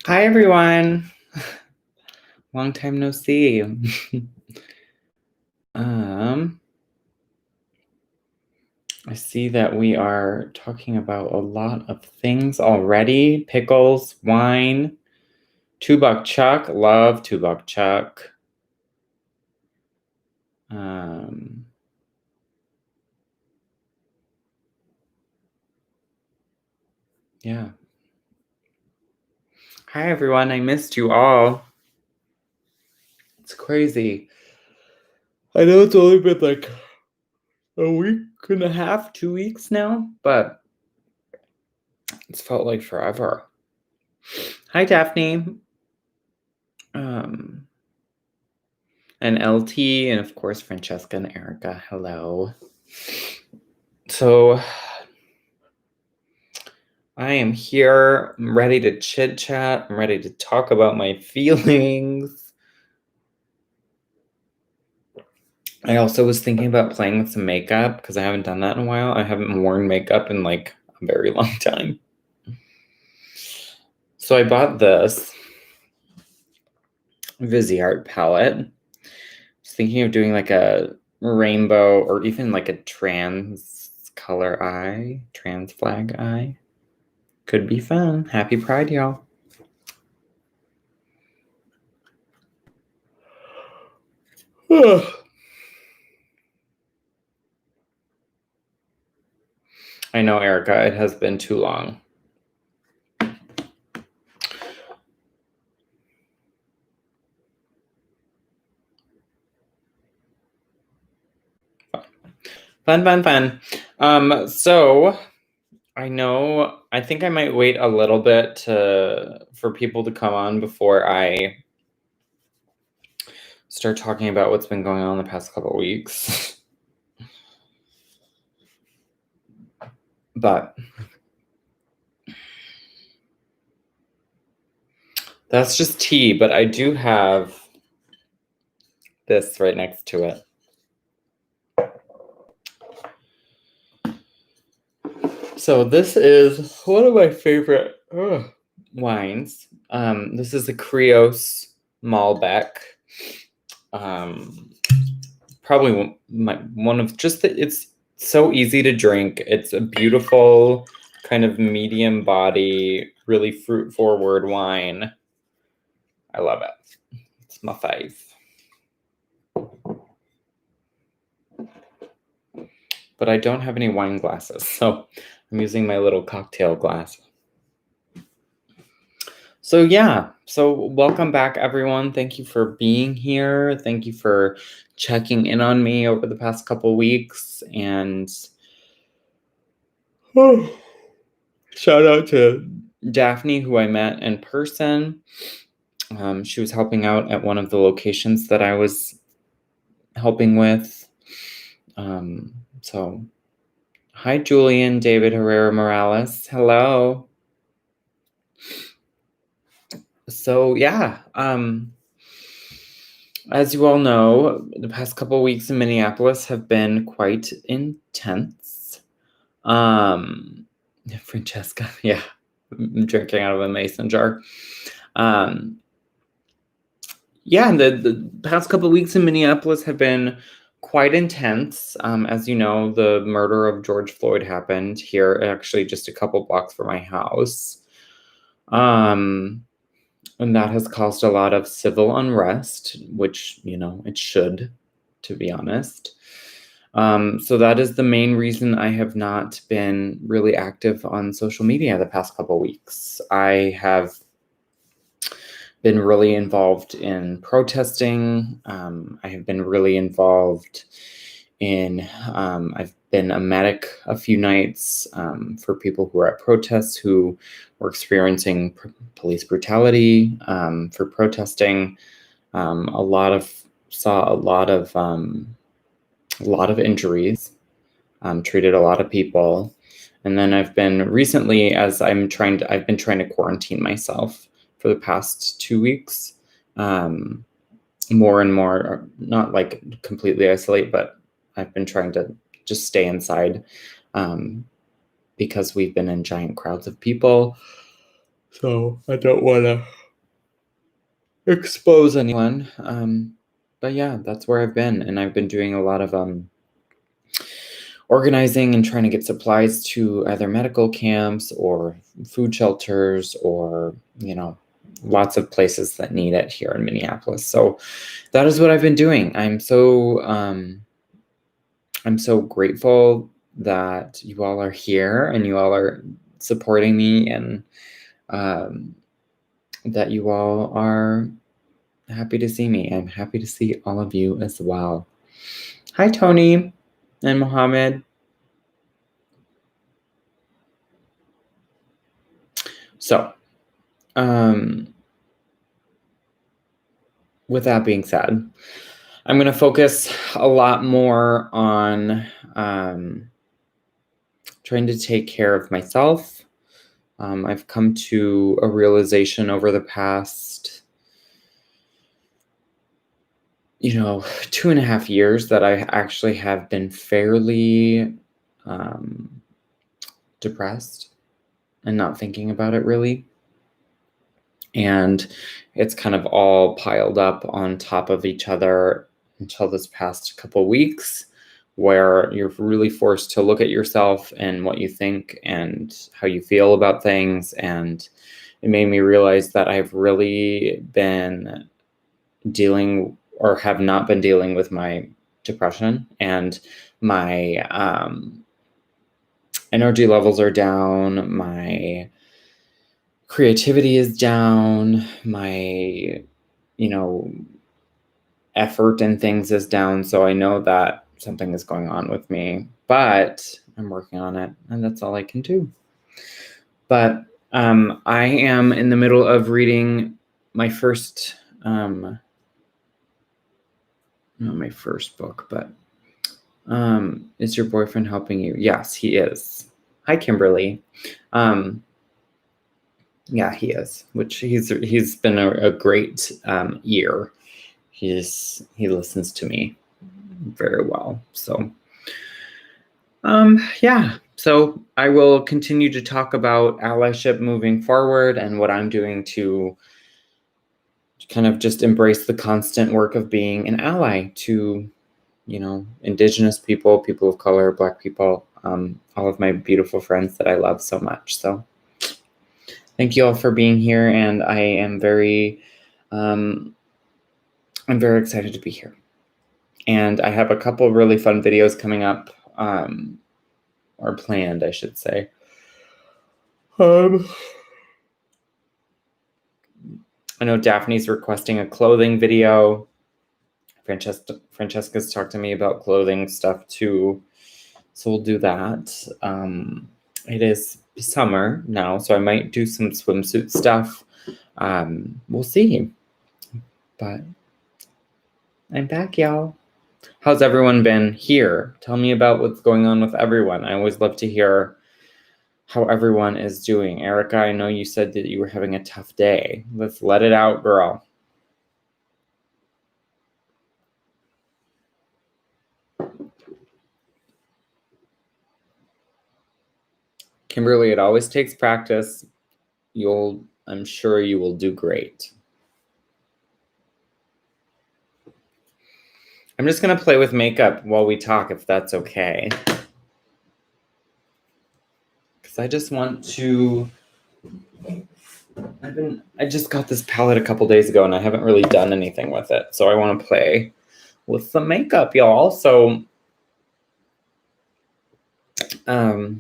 Hi, everyone. Long time no see. I see that we are talking about a lot of things already. Pickles, wine, $2 Chuck. Love $2 Chuck. Yeah. Hi, everyone. I missed you all. It's crazy. I know it's only been like a week and a half, 2 weeks now, but it's felt like forever. Hi, Daphne. And LT, and of course, Francesca and Erica. Hello. So I am here. I'm ready to chit chat. I'm ready to talk about my feelings. I also was thinking about playing with some makeup because I haven't done that in a while. I haven't worn makeup in like a very long time. So I bought this Viseart palette. I was thinking of doing like a rainbow or even like a trans color eye, trans flag eye. Could be fun. Happy Pride, y'all. I know, Erica, it has been too long. Fun. So I think I might wait a little bit for people to come on before I start talking about what's been going on the past couple of weeks. But that's just tea, but I do have this right next to it. So this is one of my favorite wines. This is a Krios Malbec. Probably one of just it's so easy to drink. It's a beautiful kind of medium body, really fruit forward wine. I love it. It's my fave. But I don't have any wine glasses, so I'm using my little cocktail glass. So yeah, so welcome back, everyone. Thank you for being here. Thank you for checking in on me over the past couple weeks. And shout out to Daphne, who I met in person. She was helping out at one of the locations that I was helping with. So hi, Julian, David Herrera Morales. Hello. So yeah, as you all know, the past couple of weeks in Minneapolis have been quite intense. Francesca, yeah, I'm drinking out of a mason jar. Yeah, the past couple of weeks in Minneapolis have been quite intense. As you know, the murder of George Floyd happened here, actually just a couple blocks from my house. And that has caused a lot of civil unrest, which, it should, to be honest. So that is the main reason I have not been really active on social media the past couple weeks. I have been really involved in protesting. I have been really involved in, I've been a medic a few nights for people who are at protests who were experiencing police brutality for protesting. Saw a lot of injuries, treated a lot of people. And then I've been recently, I've been trying to quarantine myself for the past 2 weeks, more and more, not like completely isolate, but I've been trying to just stay inside because we've been in giant crowds of people. So I don't want to expose anyone. But yeah, that's where I've been. And I've been doing a lot of organizing and trying to get supplies to either medical camps or food shelters or, lots of places that need it here in Minneapolis. So that is what I've been doing. I'm so grateful that you all are here and you all are supporting me, and that you all are happy to see me. I'm happy to see all of you as well. Hi, Tony and Mohammed. So, with that being said, I'm going to focus a lot more on trying to take care of myself. I've come to a realization over the past, 2.5 years that I actually have been fairly depressed and not thinking about it really. And it's kind of all piled up on top of each other until this past couple weeks, where you're really forced to look at yourself and what you think and how you feel about things. And it made me realize that I've really been dealing, or have not been dealing, with my depression, and my energy levels are down, my creativity is down, my effort in things is down. So I know that something is going on with me, but I'm working on it, and that's all I can do. But I am in the middle of reading my first, not my first book, but is your boyfriend helping you? Yes, he is. Hi, Kimberly. Yeah, he is, which he's been a great ear. He listens to me very well. So yeah, so I will continue to talk about allyship moving forward and what I'm doing to kind of just embrace the constant work of being an ally to, Indigenous people, people of color, Black people, all of my beautiful friends that I love so much. So thank you all for being here, and I am I'm very excited to be here. And I have a couple really fun videos coming up, or planned, I should say. I know Daphne's requesting a clothing video. Francesca's talked to me about clothing stuff too, so we'll do that. It is summer now, so I might do some swimsuit stuff. We'll see. But I'm back, y'all. How's everyone been here? Tell me about what's going on with everyone. I always love to hear how everyone is doing. Erica, I know you said that you were having a tough day. Let's let it out, girl. Kimberly, it always takes practice. I'm sure you will do great. I'm just going to play with makeup while we talk, if that's okay. Because I just want to... I just got this palette a couple days ago, and I haven't really done anything with it. So I want to play with some makeup, y'all. So I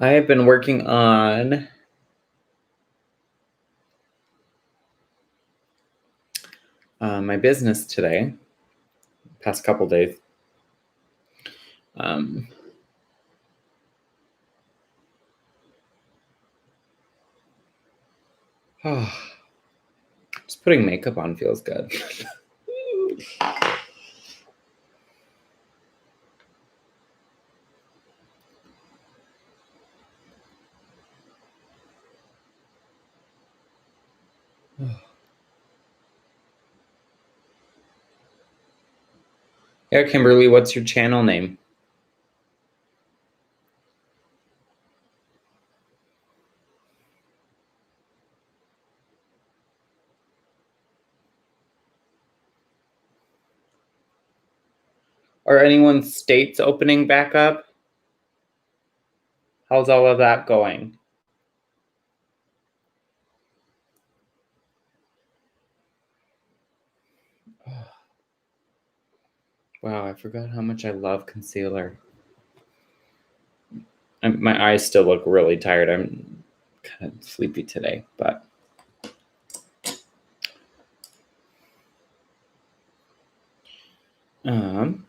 have been working on my business today, past couple days. Just putting makeup on feels good. Yeah, Kimberly, what's your channel name? Are anyone's states opening back up? How's all of that going? Wow, I forgot how much I love concealer. My eyes still look really tired. I'm kind of sleepy today, but what I'm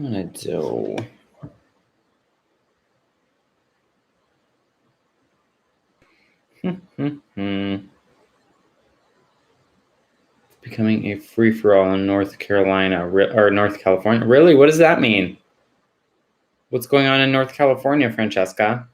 gonna do. It's becoming a free-for-all in North Carolina or North California. Really? What does that mean? What's going on in North California, Francesca?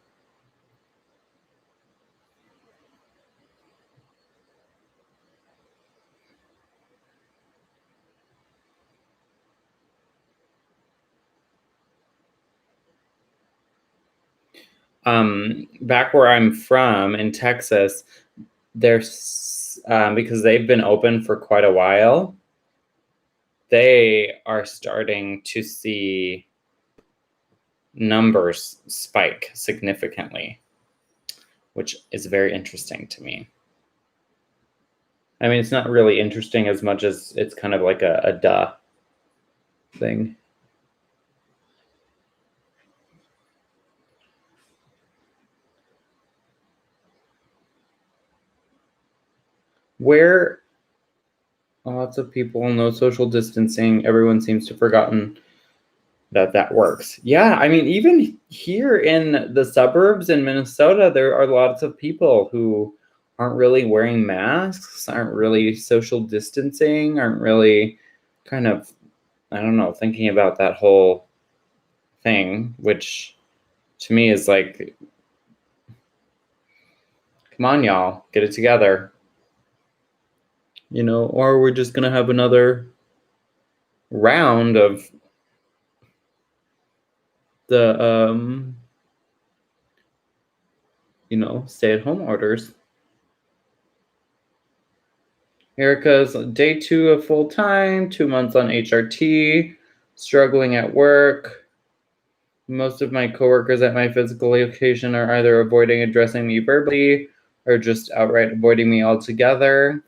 Back where I'm from in Texas, there's because they've been open for quite a while, they are starting to see numbers spike significantly, which is very interesting to me. I mean, it's not really interesting as much as it's kind of like a duh thing. Where lots of people, no social distancing, everyone seems to have forgotten that works. Yeah, I mean, even here in the suburbs in Minnesota, there are lots of people who aren't really wearing masks, aren't really social distancing, aren't really kind of, I don't know, thinking about that whole thing, which to me is like, come on, y'all, get it together. You know, or we're just going to have another round of the, you know, stay-at-home orders. Erica's day 2 of full-time, 2 months on HRT, struggling at work. Most of my coworkers at my physical location are either avoiding addressing me verbally or just outright avoiding me altogether.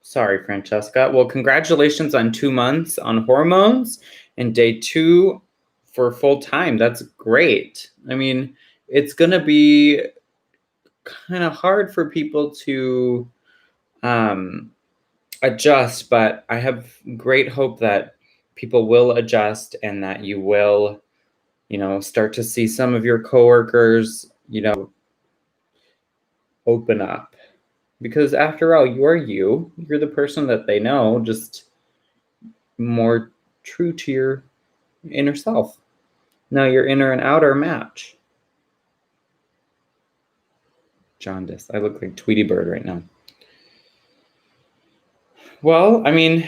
Sorry, Francesca. Well, congratulations on 2 months on hormones and day 2 for full-time. That's great. I mean, it's going to be kind of hard for people to adjust, but I have great hope that people will adjust and that you will, you know, start to see some of your coworkers, you know, open up. Because after all, you're the person that they know, just more true to your inner self. Now your inner and outer match. Jaundice. I look like Tweety Bird right now. Well, I mean,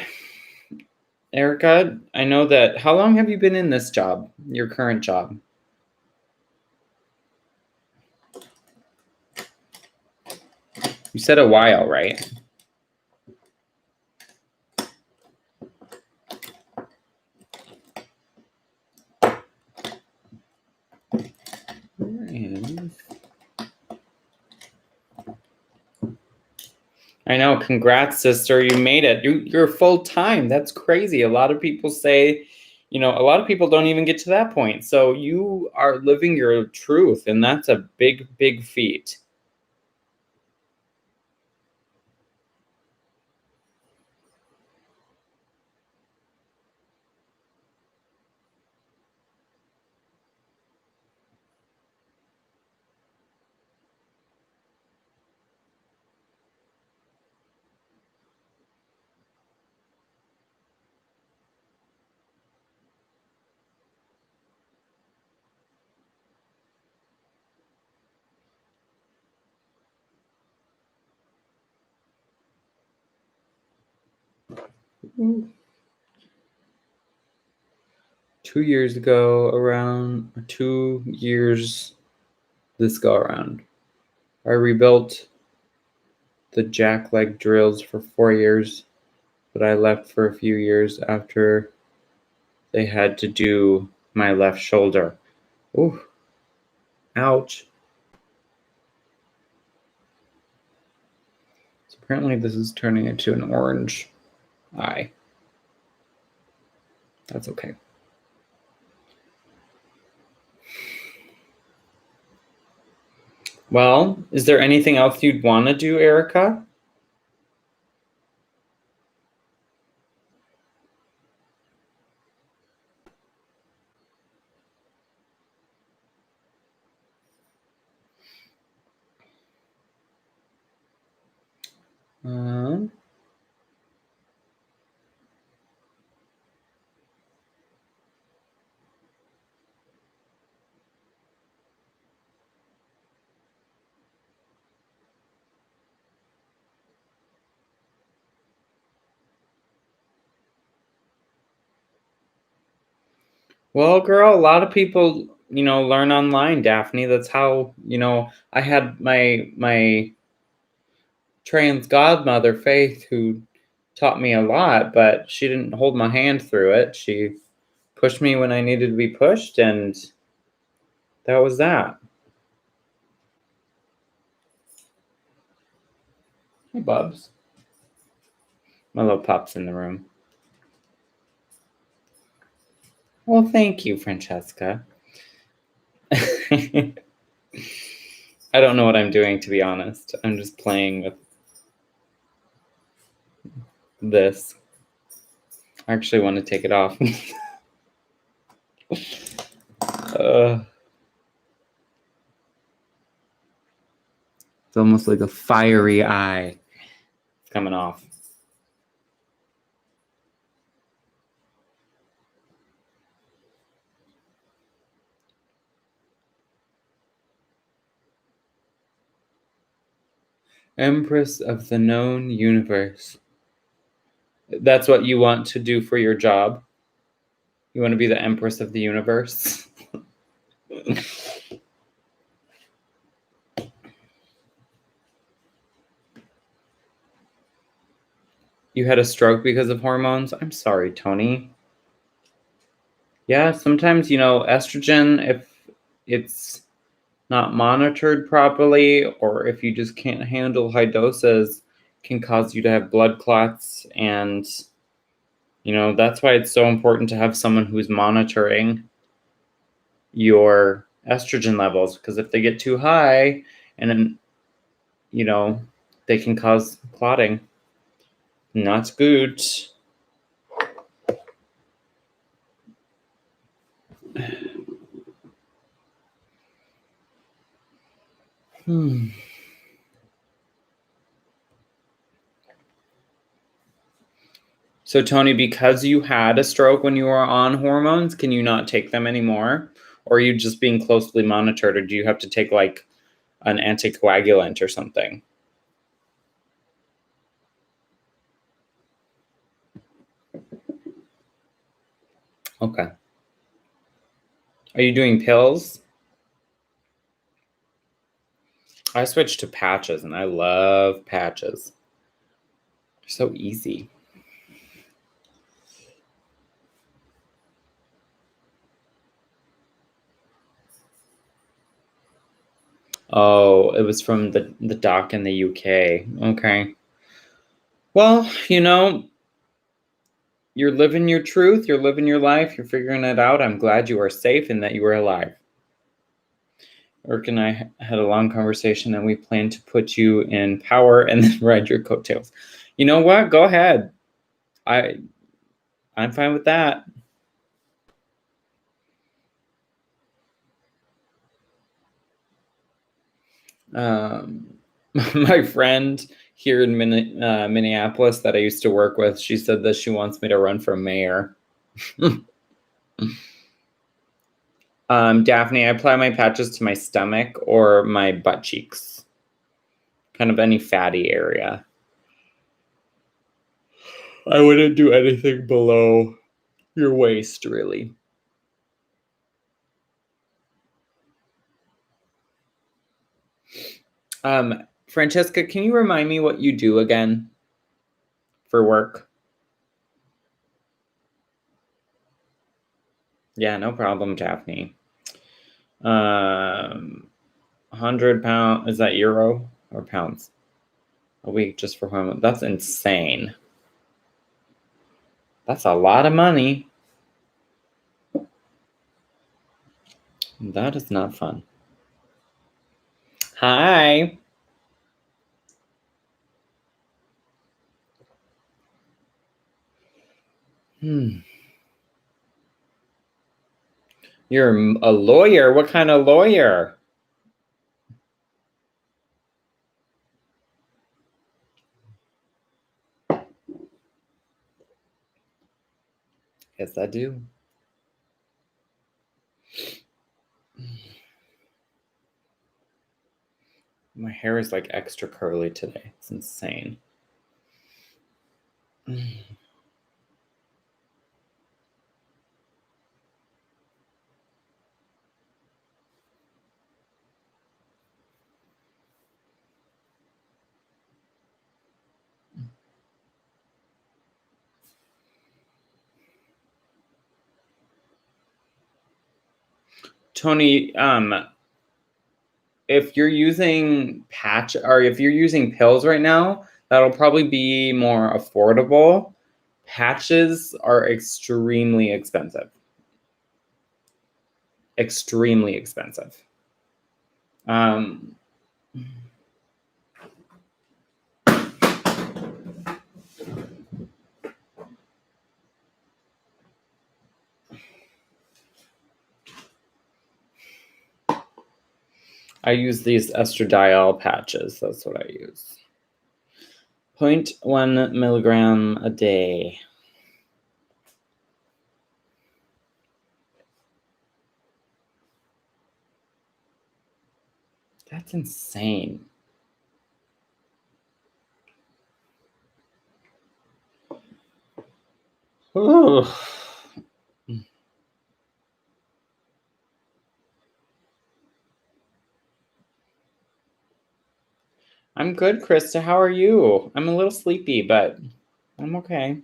Erica, I know that. How long have you been in this job, your current job? You said a while, right? I know. Congrats, sister. You made it. You're full time. That's crazy. A lot of people say, you know, a lot of people don't even get to that point. So you are living your truth, and that's a big, big feat. Ooh. 2 years ago, around 2 years this go around, I rebuilt the jackleg drills for 4 years, but I left for a few years after they had to do my left shoulder. Ooh, ouch. So apparently this is turning into an orange eye. That's okay. Well, is there anything else you'd want to do, Erica? Well, girl, a lot of people, learn online, Daphne. That's how, I had my trans godmother, Faith, who taught me a lot, but she didn't hold my hand through it. She pushed me when I needed to be pushed, and that was that. Hey, Bubs. My little pup's in the room. Well, thank you, Francesca. I don't know what I'm doing, to be honest. I'm just playing with this. I actually want to take it off. It's almost like a fiery eye. It's coming off. Empress of the known universe. That's what you want to do for your job? You want to be the Empress of the universe? You had a stroke because of hormones? I'm sorry, Tony. Yeah, sometimes, estrogen, if it's not monitored properly, or if you just can't handle high doses, can cause you to have blood clots. And, that's why it's so important to have someone who's monitoring your estrogen levels, because if they get too high, and then, they can cause clotting. Not good. So, Tony, because you had a stroke when you were on hormones, can you not take them anymore? Or are you just being closely monitored, or do you have to take like an anticoagulant or something? Okay. Are you doing pills? I switched to patches, and I love patches. They're so easy. Oh, it was from the doc in the UK. Okay. Well, you're living your truth. You're living your life. You're figuring it out. I'm glad you are safe and that you are alive. Eric and I had a long conversation, and we plan to put you in power and then ride your coattails. You know what? Go ahead. I'm fine with that. My friend here in Minneapolis that I used to work with, she said that she wants me to run for mayor. Daphne, I apply my patches to my stomach or my butt cheeks. Kind of any fatty area. I wouldn't do anything below your waist, really. Francesca, can you remind me what you do again for work? Yeah, no problem, Daphne. 100 pounds, is that euro or pounds? A week just for home. That's insane. That's a lot of money. That is not fun. Hi. You're a lawyer? What kind of lawyer? Yes, I do. My hair is like extra curly today. It's insane. Tony, if you're using patch or if you're using pills right now, that'll probably be more affordable. Patches are extremely expensive. Extremely expensive. I use these estradiol patches. That's what I use. 0.1 milligram a day. That's insane. Ooh. I'm good, Krista. How are you? I'm a little sleepy, but I'm okay.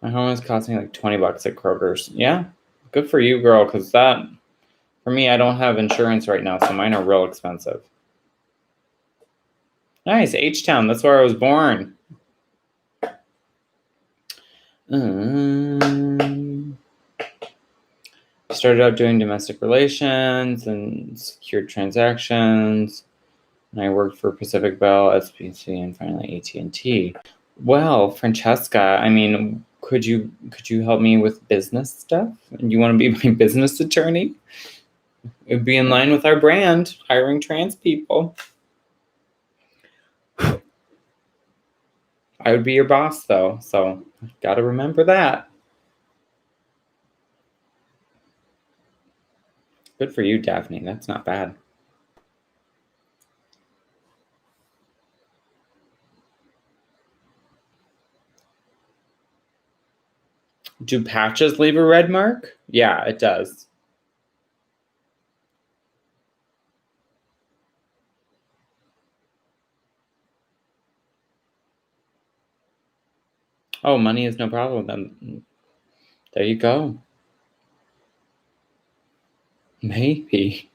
My home is costing like $20 at Kroger's. Yeah, good for you, girl, because that, for me, I don't have insurance right now, so mine are real expensive. Nice, H-Town. That's where I was born. Started out doing domestic relations and secured transactions. And I worked for Pacific Bell, SBC, and finally AT&T. Well, Francesca, I mean, could you help me with business stuff? You want to be my business attorney? It would be in line with our brand, hiring trans people. I would be your boss, though, so got to remember that. Good for you, Daphne. That's not bad. Do patches leave a red mark? Yeah, it does. Oh, money is no problem. Then there you go. Maybe.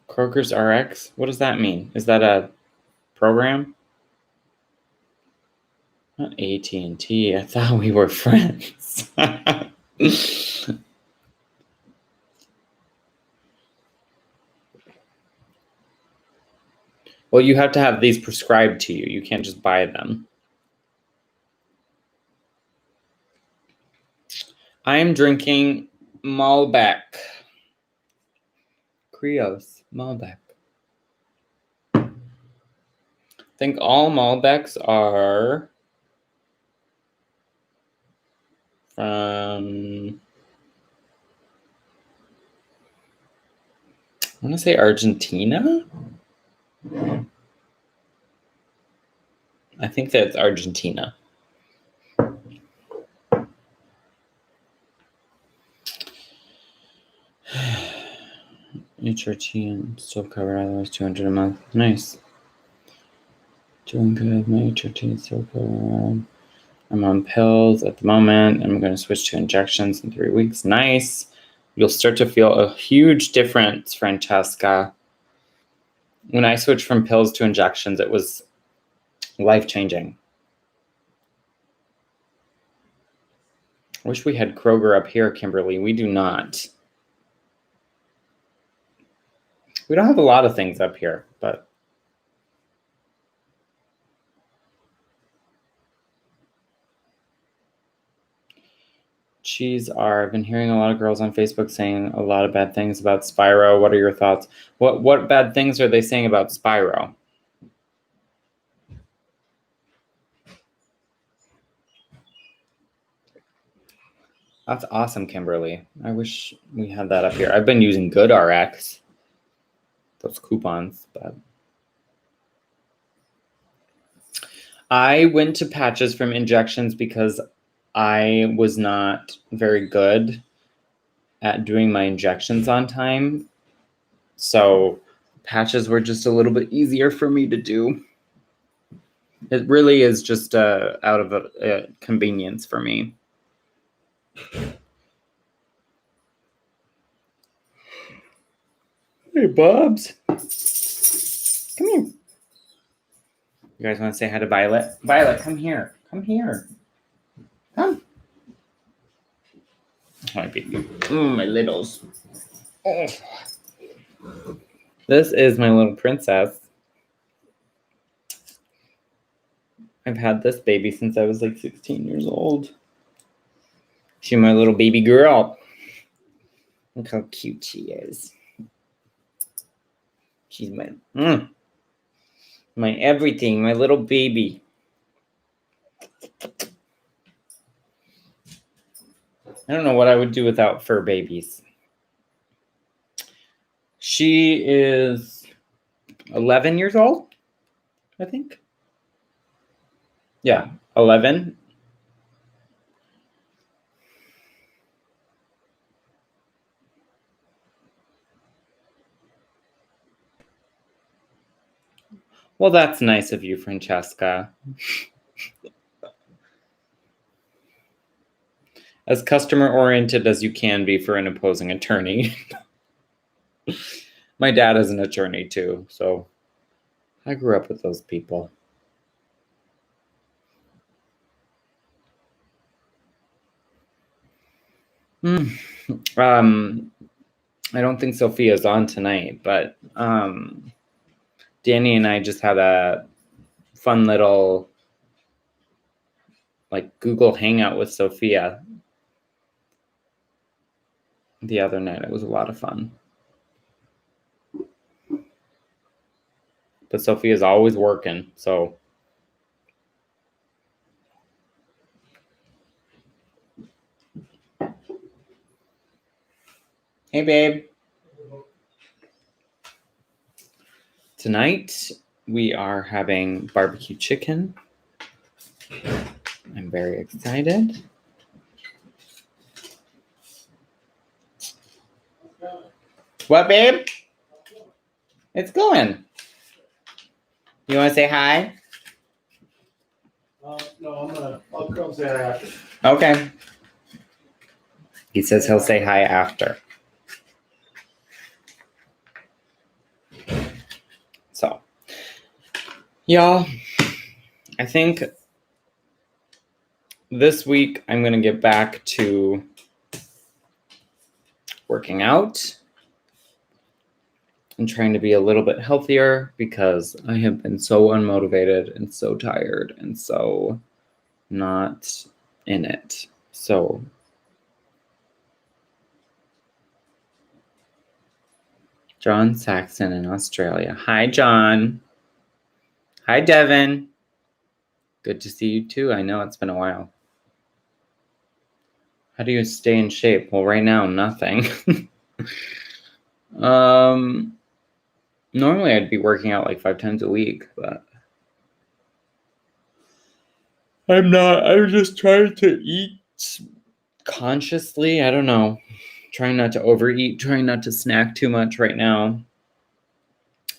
Kroger's RX? What does that mean? Is that a program? Not AT&T. I thought we were friends. Well, you have to have these prescribed to you. You can't just buy them. I am drinking Malbec. Krios Malbec. I think all Malbecs are from, I want to say Argentina. I think that's Argentina. HRT and still covered, otherwise 200 a month. Nice. Doing good. My HRT is still covered. I'm on pills at the moment. I'm going to switch to injections in 3 weeks. Nice. You'll start to feel a huge difference, Francesca. When I switched from pills to injections, it was life-changing. I wish we had Kroger up here, Kimberly. We do not. We don't have a lot of things up here, but I've been hearing a lot of girls on Facebook saying a lot of bad things about Spyro. What are your thoughts? What bad things are they saying about Spyro? That's awesome, Kimberly. I wish we had that up here. I've been using GoodRx, those coupons, but I went to patches from injections because I was not very good at doing my injections on time. So patches were just a little bit easier for me to do. It really is just out of a convenience for me. Hey, Bubs. Come here. You guys want to say hi to Violet? Violet, come here. Come here. Come. My baby. My littles. Oh. This is my little princess. I've had this baby since I was like 16 years old. She's my little baby girl. Look how cute she is. She's my everything, my little baby. I don't know what I would do without fur babies. She is 11 years old, I think. Yeah, 11. Well, that's nice of you, Francesca. As customer-oriented as you can be for an opposing attorney. My dad is an attorney too, so I grew up with those people. I don't think Sophia's on tonight, but Danny and I just had a fun little like Google Hangout with Sophia the other night. It was a lot of fun. But Sophia's always working, so. Hey, babe. Tonight, we are having barbecue chicken. I'm very excited. What, babe? It's going. You want to say hi? No, I'll come say hi after. Okay. He says he'll say hi after. So, y'all, I think this week I'm going to get back to working out and trying to be a little bit healthier because I have been so unmotivated and so tired and so not in it. So John Saxon in Australia. Hi, John. Hi, Devin. Good to see you too. I know it's been a while. How do you stay in shape? Well, right now, nothing. Normally I'd be working out like 5 times a week, but I'm not. I'm just trying to eat consciously. I don't know. trying not to overeat, trying not to snack too much right now.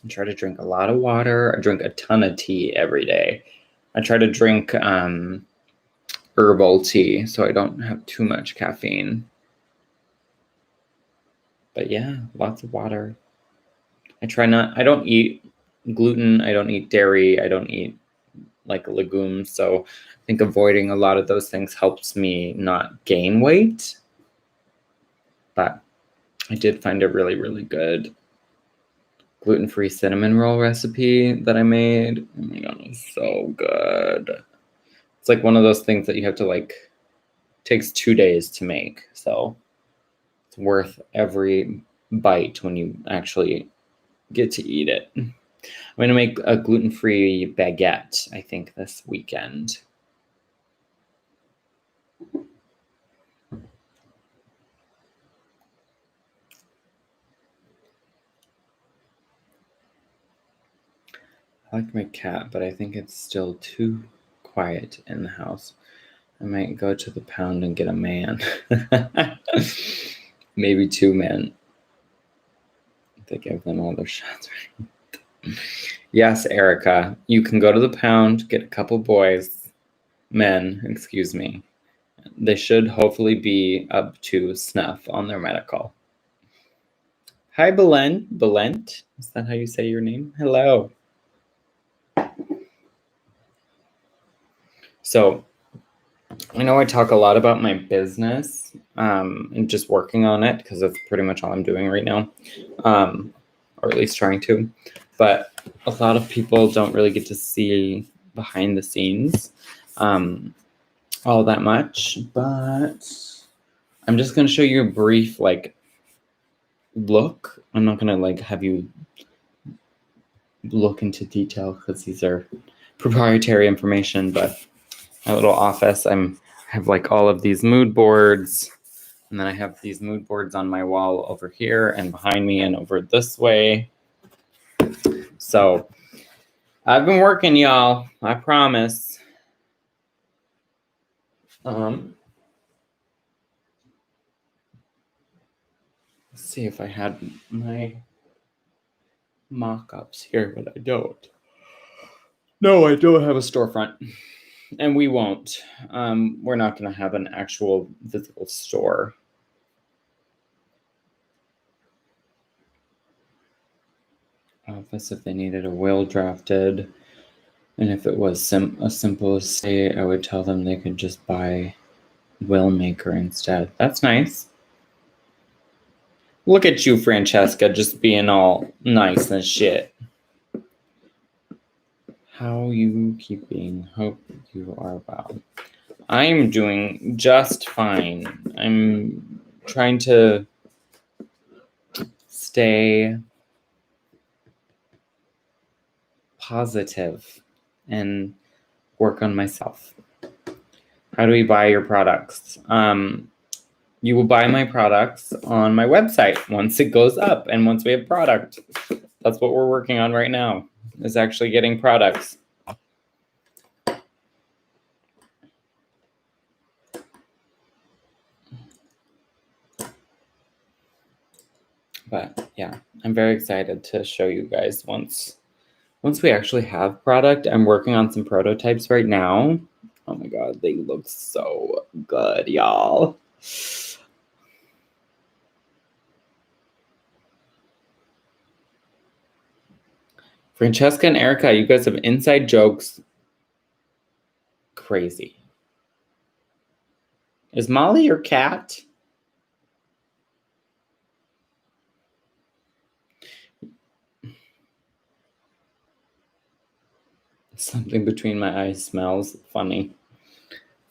I try to drink a lot of water. I drink a ton of tea every day. I try to drink herbal tea so I don't have too much caffeine. But yeah, lots of water. I don't eat gluten. I don't eat dairy. I don't eat like legumes. So I think avoiding a lot of those things helps me not gain weight. But I did find a really, really good gluten-free cinnamon roll recipe that I made. Oh my God, it was so good. It's like one of those things that you have to takes 2 days to make. So it's worth every bite when you actually get to eat it. I'm going to make a gluten-free baguette, I think, this weekend. I like my cat, but I think it's still too quiet in the house. I might go to the pound and get a man. Maybe 2 men. They give them all their shots, right? Yes, Erica, you can go to the pound, get a couple men, excuse me. They should hopefully be up to snuff on their medical. Hi, Belent. Is that how you say your name? Hello. So I know I talk a lot about my business and just working on it because that's pretty much all I'm doing right now, or at least trying to. But a lot of people don't really get to see behind the scenes all that much. But I'm just going to show you a brief look. I'm not going to have you look into detail because these are proprietary information, but my little office, I have all of these mood boards, and then I have these mood boards on my wall over here and behind me and over this way. So I've been working, y'all, I promise. Let's see if I had my mock-ups here, but I don't. No, I don't have a storefront. And we won't. We're not going to have an actual physical store. Office if they needed a will drafted. And if it was a simple estate, I would tell them they could just buy will maker instead. That's nice. Look at you, Francesca, just being all nice and shit. How you keeping? Hope you are well. I'm doing just fine. I'm trying to stay positive and work on myself. How do we buy your products? You will buy my products on my website once it goes up and once we have product. That's what we're working on right now, is actually getting products. But yeah, I'm very excited to show you guys once we actually have product. I'm working on some prototypes right now. Oh my God, they look so good, y'all. Francesca and Erica, you guys have inside jokes. Crazy. Is Molly your cat? Something between my eyes smells funny.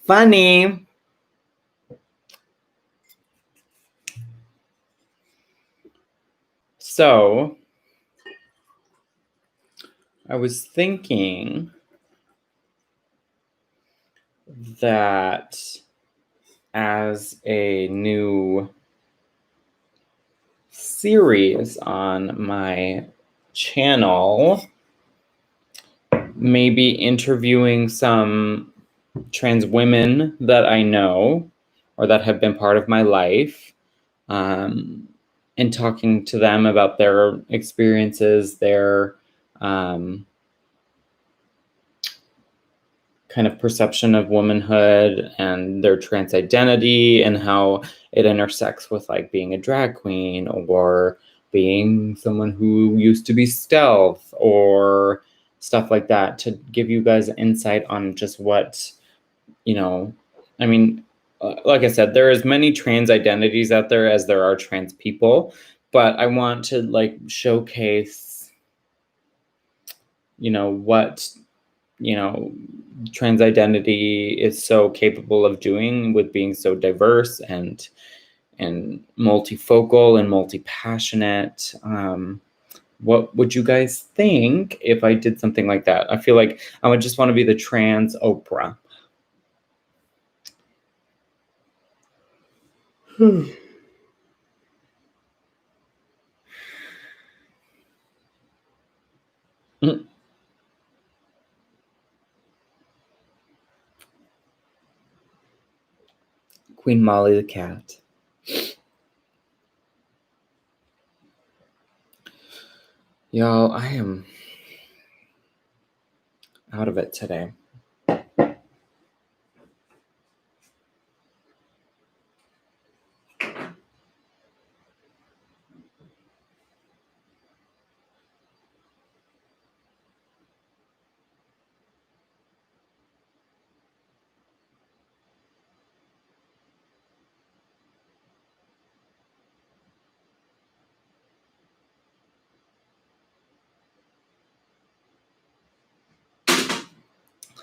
Funny. So, I was thinking that as a new series on my channel, maybe interviewing some trans women that I know or that have been part of my life, and talking to them about their experiences, their kind of perception of womanhood and their trans identity and how it intersects with like being a drag queen or being someone who used to be stealth or stuff like that, to give you guys insight on just what, I mean, like I said, there are as many trans identities out there as there are trans people, but I want to like showcase, what, trans identity is so capable of doing with being so diverse and multifocal and multi-passionate. What would you guys think if I did something like that? I feel like I would just want to be the trans Oprah. Queen Molly the cat. Y'all, I am out of it today.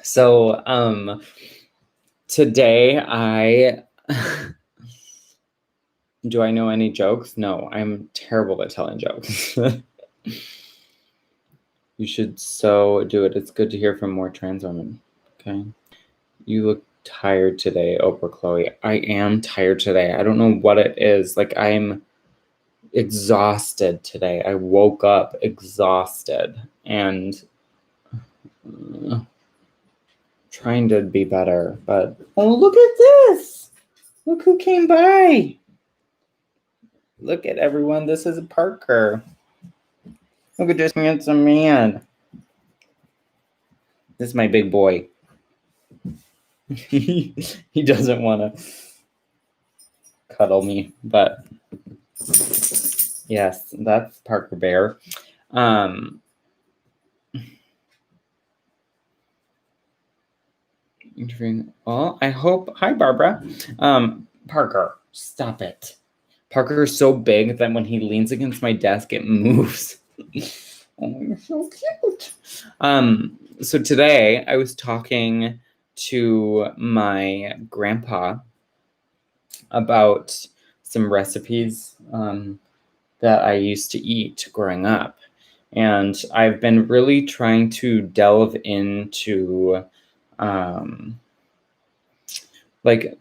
So, today do I know any jokes? No, I'm terrible at telling jokes. You should so do it. It's good to hear from more trans women. Okay. You look tired today, Oprah Chloe. I am tired today. I don't know what it is. Like, I'm exhausted today. I woke up exhausted and trying to be better. But oh, look at this. Look who came by. Look at everyone. This is Parker. Look at this handsome man. This is my big boy. He doesn't want to cuddle me, but yes, that's Parker Bear. Well, I hope. Hi, Barbara. Parker, stop it. Parker is so big that when he leans against my desk, it moves. Oh, you're so cute. So today I was talking to my grandpa about some recipes that I used to eat growing up. And I've been really trying to delve into like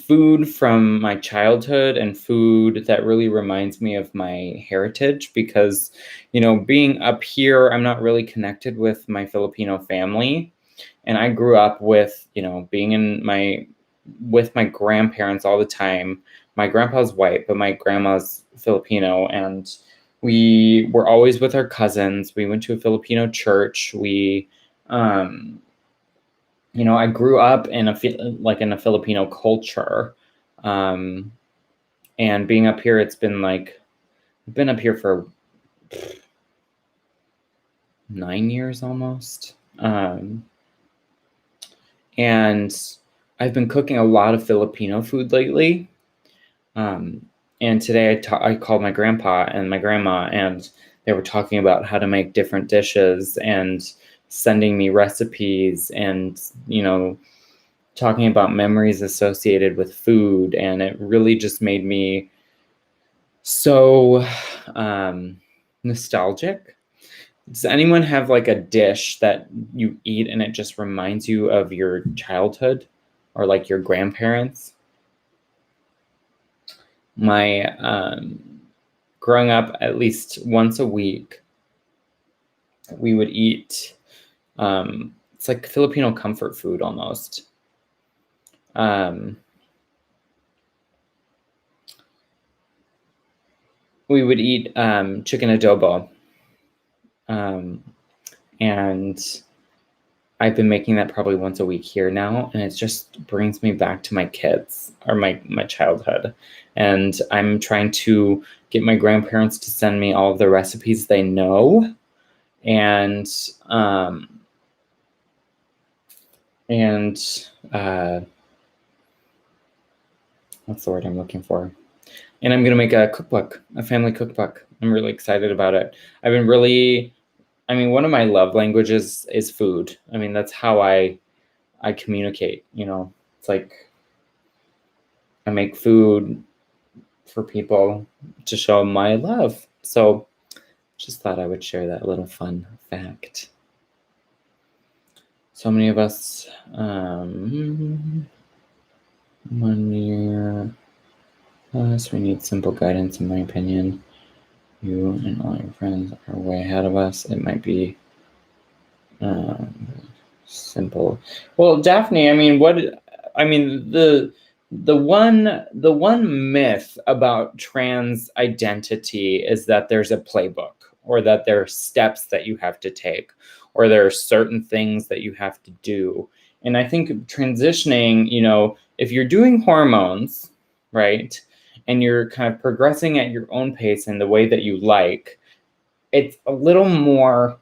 food from my childhood and food that really reminds me of my heritage, because, being up here, I'm not really connected with my Filipino family. And I grew up with, being with my grandparents all the time. My grandpa's white, but my grandma's Filipino. And we were always with our cousins. We went to a Filipino church. I grew up in a Filipino culture, and being up here, I've been up here for 9 years almost, and I've been cooking a lot of Filipino food lately. And today I called my grandpa and my grandma, and they were talking about how to make different dishes and sending me recipes and, talking about memories associated with food. And it really just made me so nostalgic. Does anyone have like a dish that you eat and it just reminds you of your childhood or like your grandparents? My growing up, at least once a week, we would eat. It's like Filipino comfort food almost. we would eat chicken adobo. And I've been making that probably once a week here now, and it just brings me back to my kids or my childhood. And I'm trying to get my grandparents to send me all of the recipes they know, and what's the word I'm looking for? And I'm gonna make a cookbook, a family cookbook. I'm really excited about it. One of my love languages is food. I mean, that's how I communicate, you know. It's like I make food for people to show my love. So just thought I would share that little fun fact. So many of us, 1 year plus, we need simple guidance, in my opinion. You and all your friends are way ahead of us. It might be simple. Well, Daphne, the one myth about trans identity is that there's a playbook, or that there are steps that you have to take, or there are certain things that you have to do. And I think transitioning, you know, if you're doing hormones, right, and you're kind of progressing at your own pace in the way that you like, it's a little more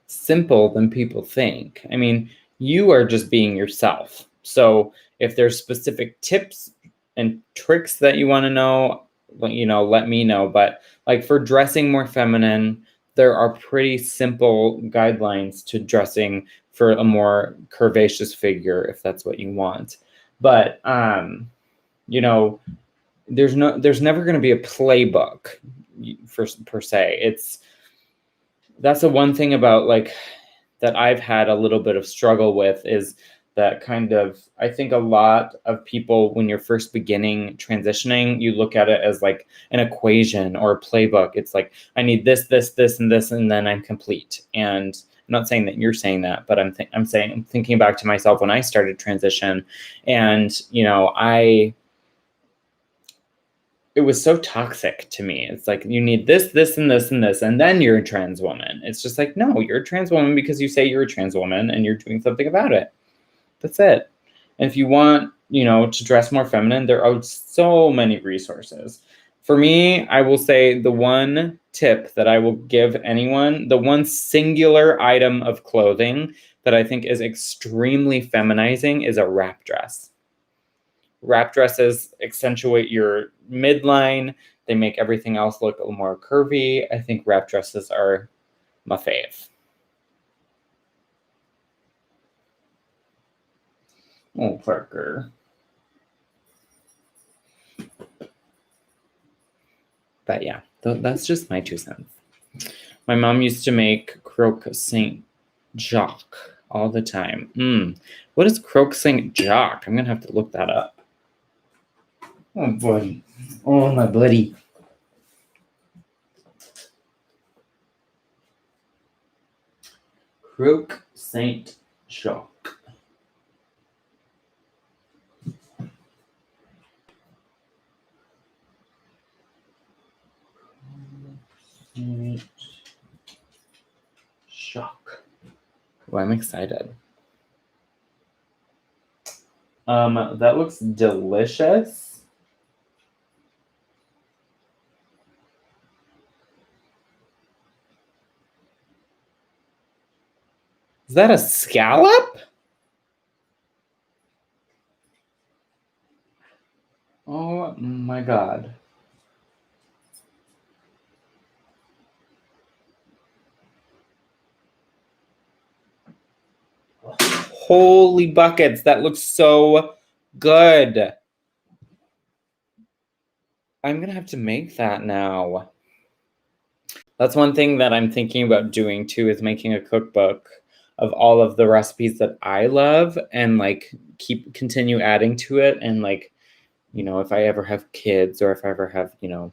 simple than people think. I mean, you are just being yourself. So if there's specific tips and tricks that you want to know, you know, let me know. But like for dressing more feminine, there are pretty simple guidelines to dressing for a more curvaceous figure, if that's what you want. But you know, there's never going to be a playbook per se. That's the one thing about like that I've had a little bit of struggle with, is that kind of, I think a lot of people, when you're first beginning transitioning, you look at it as like an equation or a playbook. It's like, I need this, this, this, and this, and then I'm complete. And I'm not saying that you're saying that, but I'm thinking back to myself when I started transition, and, you know, it was so toxic to me. It's like, you need this, this, and this, and this, and then you're a trans woman. It's just like, no, you're a trans woman because you say you're a trans woman and you're doing something about it. That's it. And if you want, you know, to dress more feminine, there are so many resources. For me, I will say the one tip that I will give anyone, the one singular item of clothing that I think is extremely feminizing, is a wrap dress. Wrap dresses accentuate your midline. They make everything else look a little more curvy. I think wrap dresses are my fave. Oh, Parker. But yeah, that's just my 2 cents. My mom used to make croque Saint Jacques all the time. What is croque Saint Jacques? I'm going to have to look that up. Oh, buddy. Oh, my buddy. Croque Saint Jacques. Shock. Well, I'm excited. That looks delicious. Is that a scallop? Oh my God. Holy buckets, that looks so good. I'm gonna have to make that now. That's one thing that I'm thinking about doing too, is making a cookbook of all of the recipes that I love, and like continue adding to it. And like, you know, if I ever have kids, or if I ever have, you know,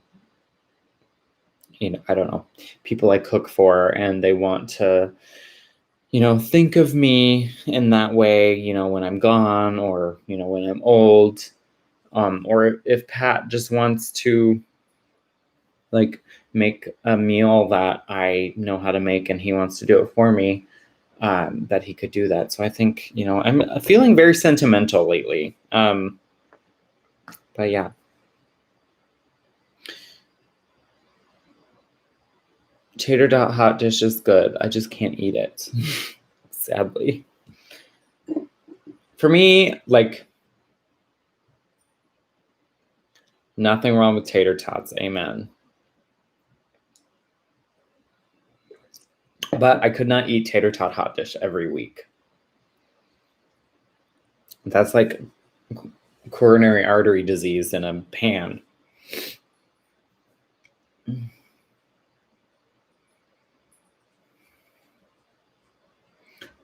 I don't know, people I cook for, and they want to, you know, think of me in that way, you know, when I'm gone, or, you know, when I'm old, Or if Pat just wants to like make a meal that I know how to make and he wants to do it for me, that he could do that. So I think, I'm feeling very sentimental lately. But yeah. Tater tot hot dish is good. I just can't eat it, sadly. For me, like, nothing wrong with tater tots. Amen. But I could not eat tater tot hot dish every week. That's like coronary artery disease in a pan.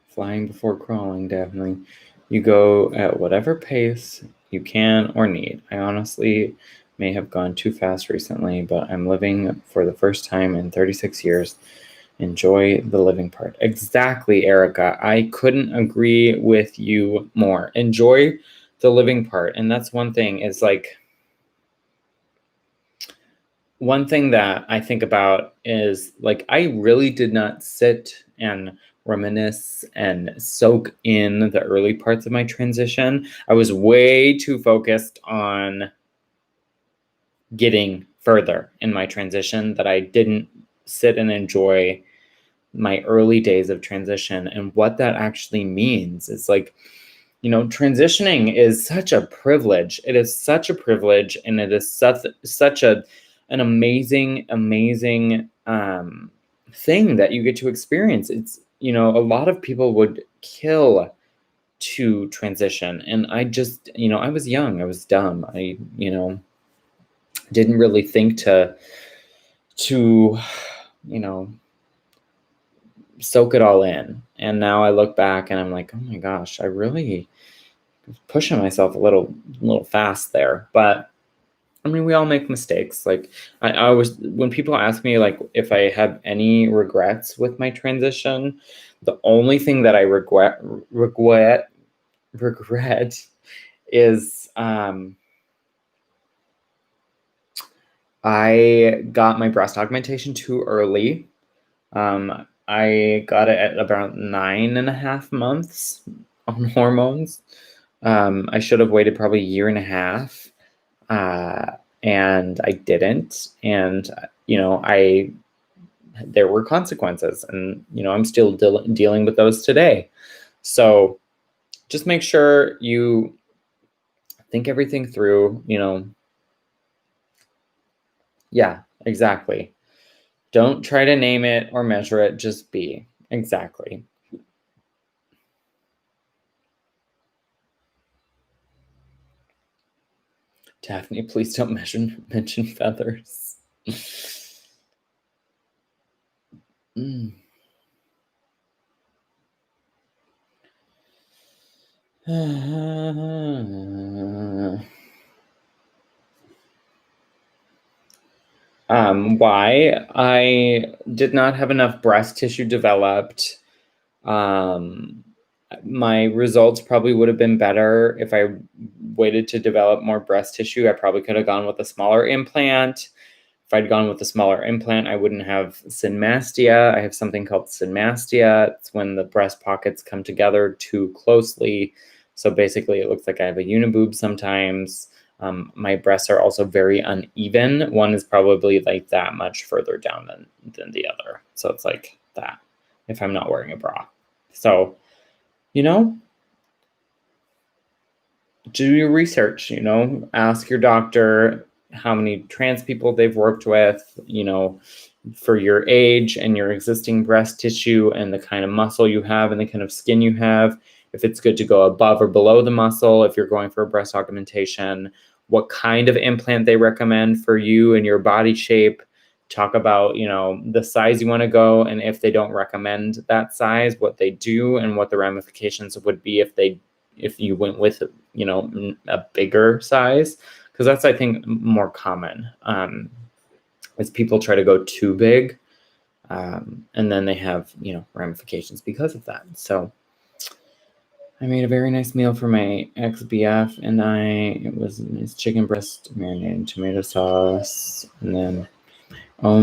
Flying before crawling, definitely. You go at whatever pace you can or need. I honestly may have gone too fast recently, but I'm living for the first time in 36 years. Enjoy the living part. Exactly, Erica. I couldn't agree with you more. Enjoy the living part. And that's one thing, is like, one thing that I think about is like, I really did not sit and reminisce and soak in the early parts of my transition. I was way too focused on getting further in my transition that I didn't sit and enjoy my early days of transition and what that actually means. It's like, transitioning is such a privilege. It is such a privilege, and it is such an amazing thing that you get to experience. It's, a lot of people would kill to transition, and I just, I was young, I was dumb, I didn't really think to soak it all in. And now I look back and I'm like, oh my gosh, I really was pushing myself a little fast there. But I mean, we all make mistakes. Like, I always, when people ask me like if I have any regrets with my transition, the only thing that I regret is I got my breast augmentation too early. I got it at about 9.5 months on hormones. I should have waited probably a year and a half, and I didn't. And there were consequences, and I'm still dealing with those today. So just make sure you think everything through. Yeah, exactly. Don't try to name it or measure it, just be. Exactly. Daphne, please don't mention feathers. Why? I did not have enough breast tissue developed. My results probably would have been better if I waited to develop more breast tissue. I probably could have gone with a smaller implant. If I'd gone with a smaller implant, I wouldn't have synmastia. I have something called synmastia. It's when the breast pockets come together too closely. So basically, it looks like I have a uniboob sometimes. My breasts are also very uneven. One is probably like that much further down than the other. So it's like that if I'm not wearing a bra. So, do your research, ask your doctor how many trans people they've worked with, for your age and your existing breast tissue and the kind of muscle you have and the kind of skin you have, if it's good to go above or below the muscle, if you're going for a breast augmentation, what kind of implant they recommend for you and your body shape. Talk about, the size you want to go, and if they don't recommend that size, what they do and what the ramifications would be if you went with, a bigger size, because that's, I think, more common, is people try to go too big, and then they have, ramifications because of that. So I made a very nice meal for my ex-BF and I. It was nice chicken breast, marinated tomato sauce, and then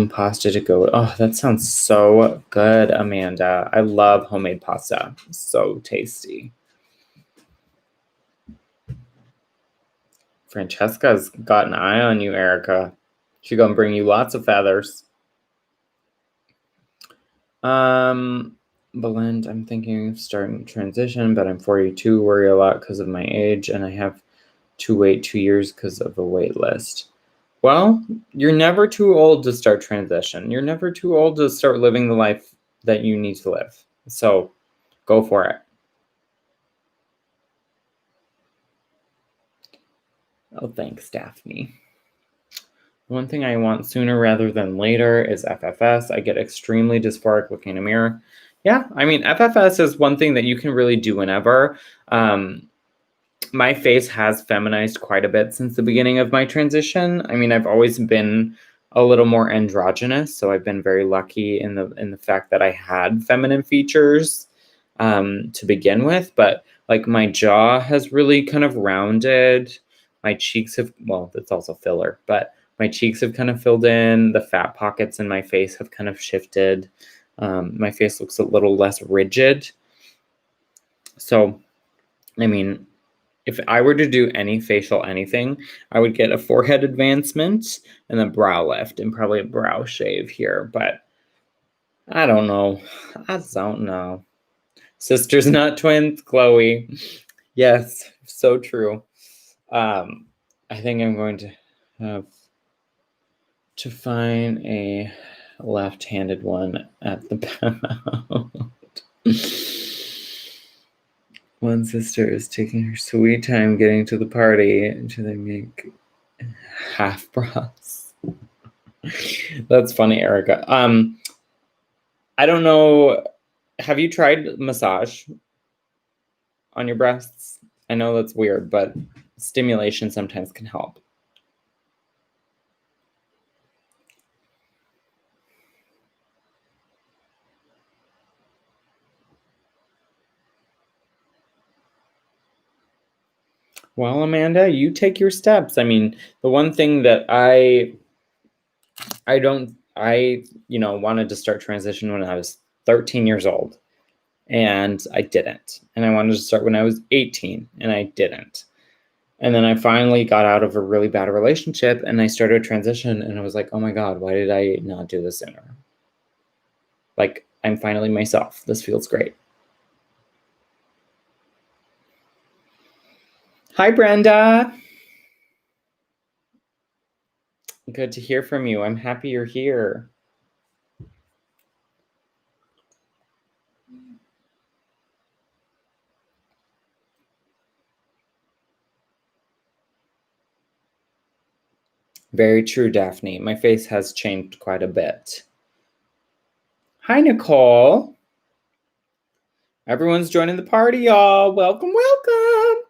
pasta to go. Oh, that sounds so good, Amanda. I love homemade pasta. So tasty. Francesca's got an eye on you, Erica. She's gonna bring you lots of feathers. Belinda, I'm thinking of starting transition, but I'm 42, worry a lot because of my age, and I have to wait 2 years because of a wait list. Well, you're never too old to start transition. You're never too old to start living the life that you need to live. So go for it. Oh, thanks, Daphne. One thing I want sooner rather than later is FFS. I get extremely dysphoric looking in a mirror. Yeah, I mean, FFS is one thing that you can really do whenever. My face has feminized quite a bit since the beginning of my transition. I mean, I've always been a little more androgynous, so I've been very lucky in the fact that I had feminine features to begin with. But like my jaw has really kind of rounded. My cheeks have, well, that's also filler, but my cheeks have kind of filled in. The fat pockets in my face have kind of shifted. My face looks a little less rigid. So, I mean, if I were to do any facial anything, I would get a forehead advancement and a brow lift and probably a brow shave here. But I don't know. I don't know. Sisters, not twins, Chloe. Yes, so true. I think I'm going to have to find a left-handed one at the pound. One sister is taking her sweet time getting to the party until they make half bras. That's funny, Erica. I don't know. Have you tried massage on your breasts? I know that's weird, but stimulation sometimes can help. Well, Amanda, you take your steps. I mean, the one thing that I wanted to start transition when I was 13 years old, and I didn't. And I wanted to start when I was 18, and I didn't. And then I finally got out of a really bad relationship, and I started a transition, and I was like, oh my God, why did I not do this sooner? Like, I'm finally myself. This feels great. Hi, Brenda. Good to hear from you. I'm happy you're here. Very true, Daphne. My face has changed quite a bit. Hi, Nicole. Everyone's joining the party, y'all. Welcome, welcome.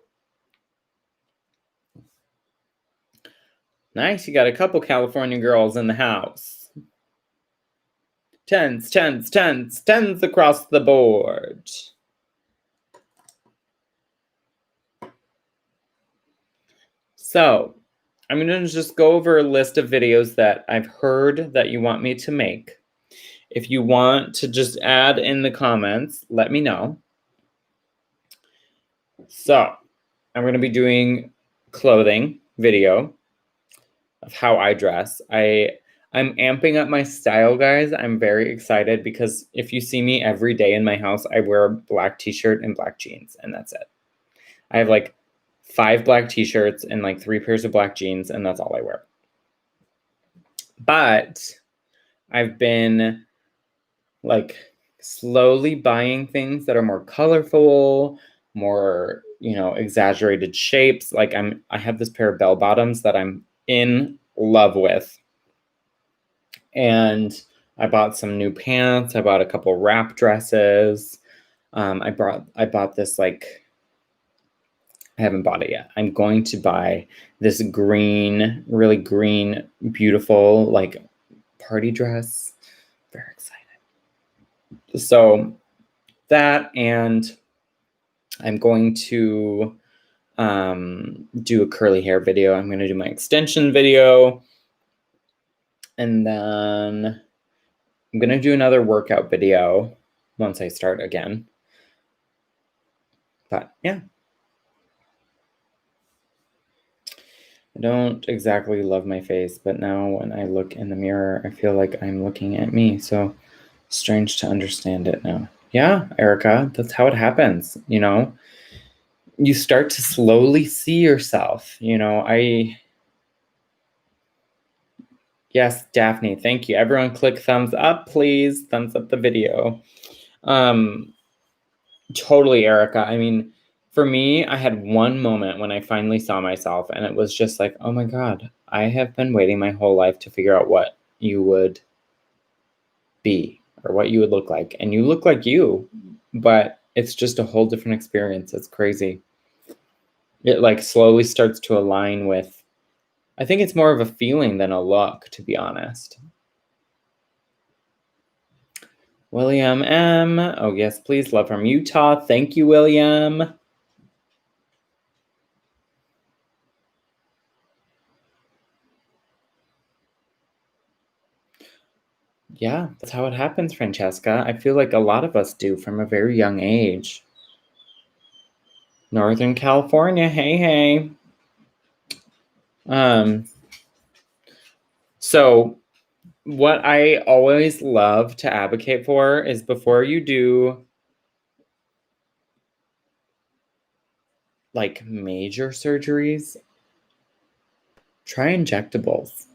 Nice, you got a couple California girls in the house. Tens across the board. So, I'm going to just go over a list of videos that I've heard that you want me to make. If you want to just add in the comments, let me know. So, I'm going to be doing clothing video of how I dress. I'm amping up my style, guys. I'm very excited because if you see me every day in my house, I wear a black t-shirt and black jeans, and that's it. I have like 5 black t-shirts and like 3 pairs of black jeans, and that's all I wear. But I've been like slowly buying things that are more colorful, more, exaggerated shapes. Like I have this pair of bell bottoms that I'm in love with. And I bought some new pants. I bought a couple wrap dresses. I bought this, like, I haven't bought it yet. I'm going to buy this green, really green, beautiful, like, party dress. Very excited. So that, and I'm going to do a curly hair video. I'm going to do my extension video. And then I'm going to do another workout video once I start again. But yeah. I don't exactly love my face, but now when I look in the mirror, I feel like I'm looking at me. So strange to understand it now. Yeah, Erica, that's how it happens. You know, you start to slowly see yourself. You know, yes, Daphne, thank you. Everyone click thumbs up, please. Thumbs up the video. Totally, Erica. I mean, for me, I had one moment when I finally saw myself, and it was just like, oh my God, I have been waiting my whole life to figure out what you would be or what you would look like. And you look like you, but it's just a whole different experience. It's crazy. It like slowly starts to align with, I think it's more of a feeling than a look, to be honest. William M. Oh, yes, please. Love from Utah. Thank you, William. Yeah, that's how it happens, Francesca. I feel like a lot of us do from a very young age. Northern California, hey, hey. So what I always love to advocate for is before you do like major surgeries, try injectables.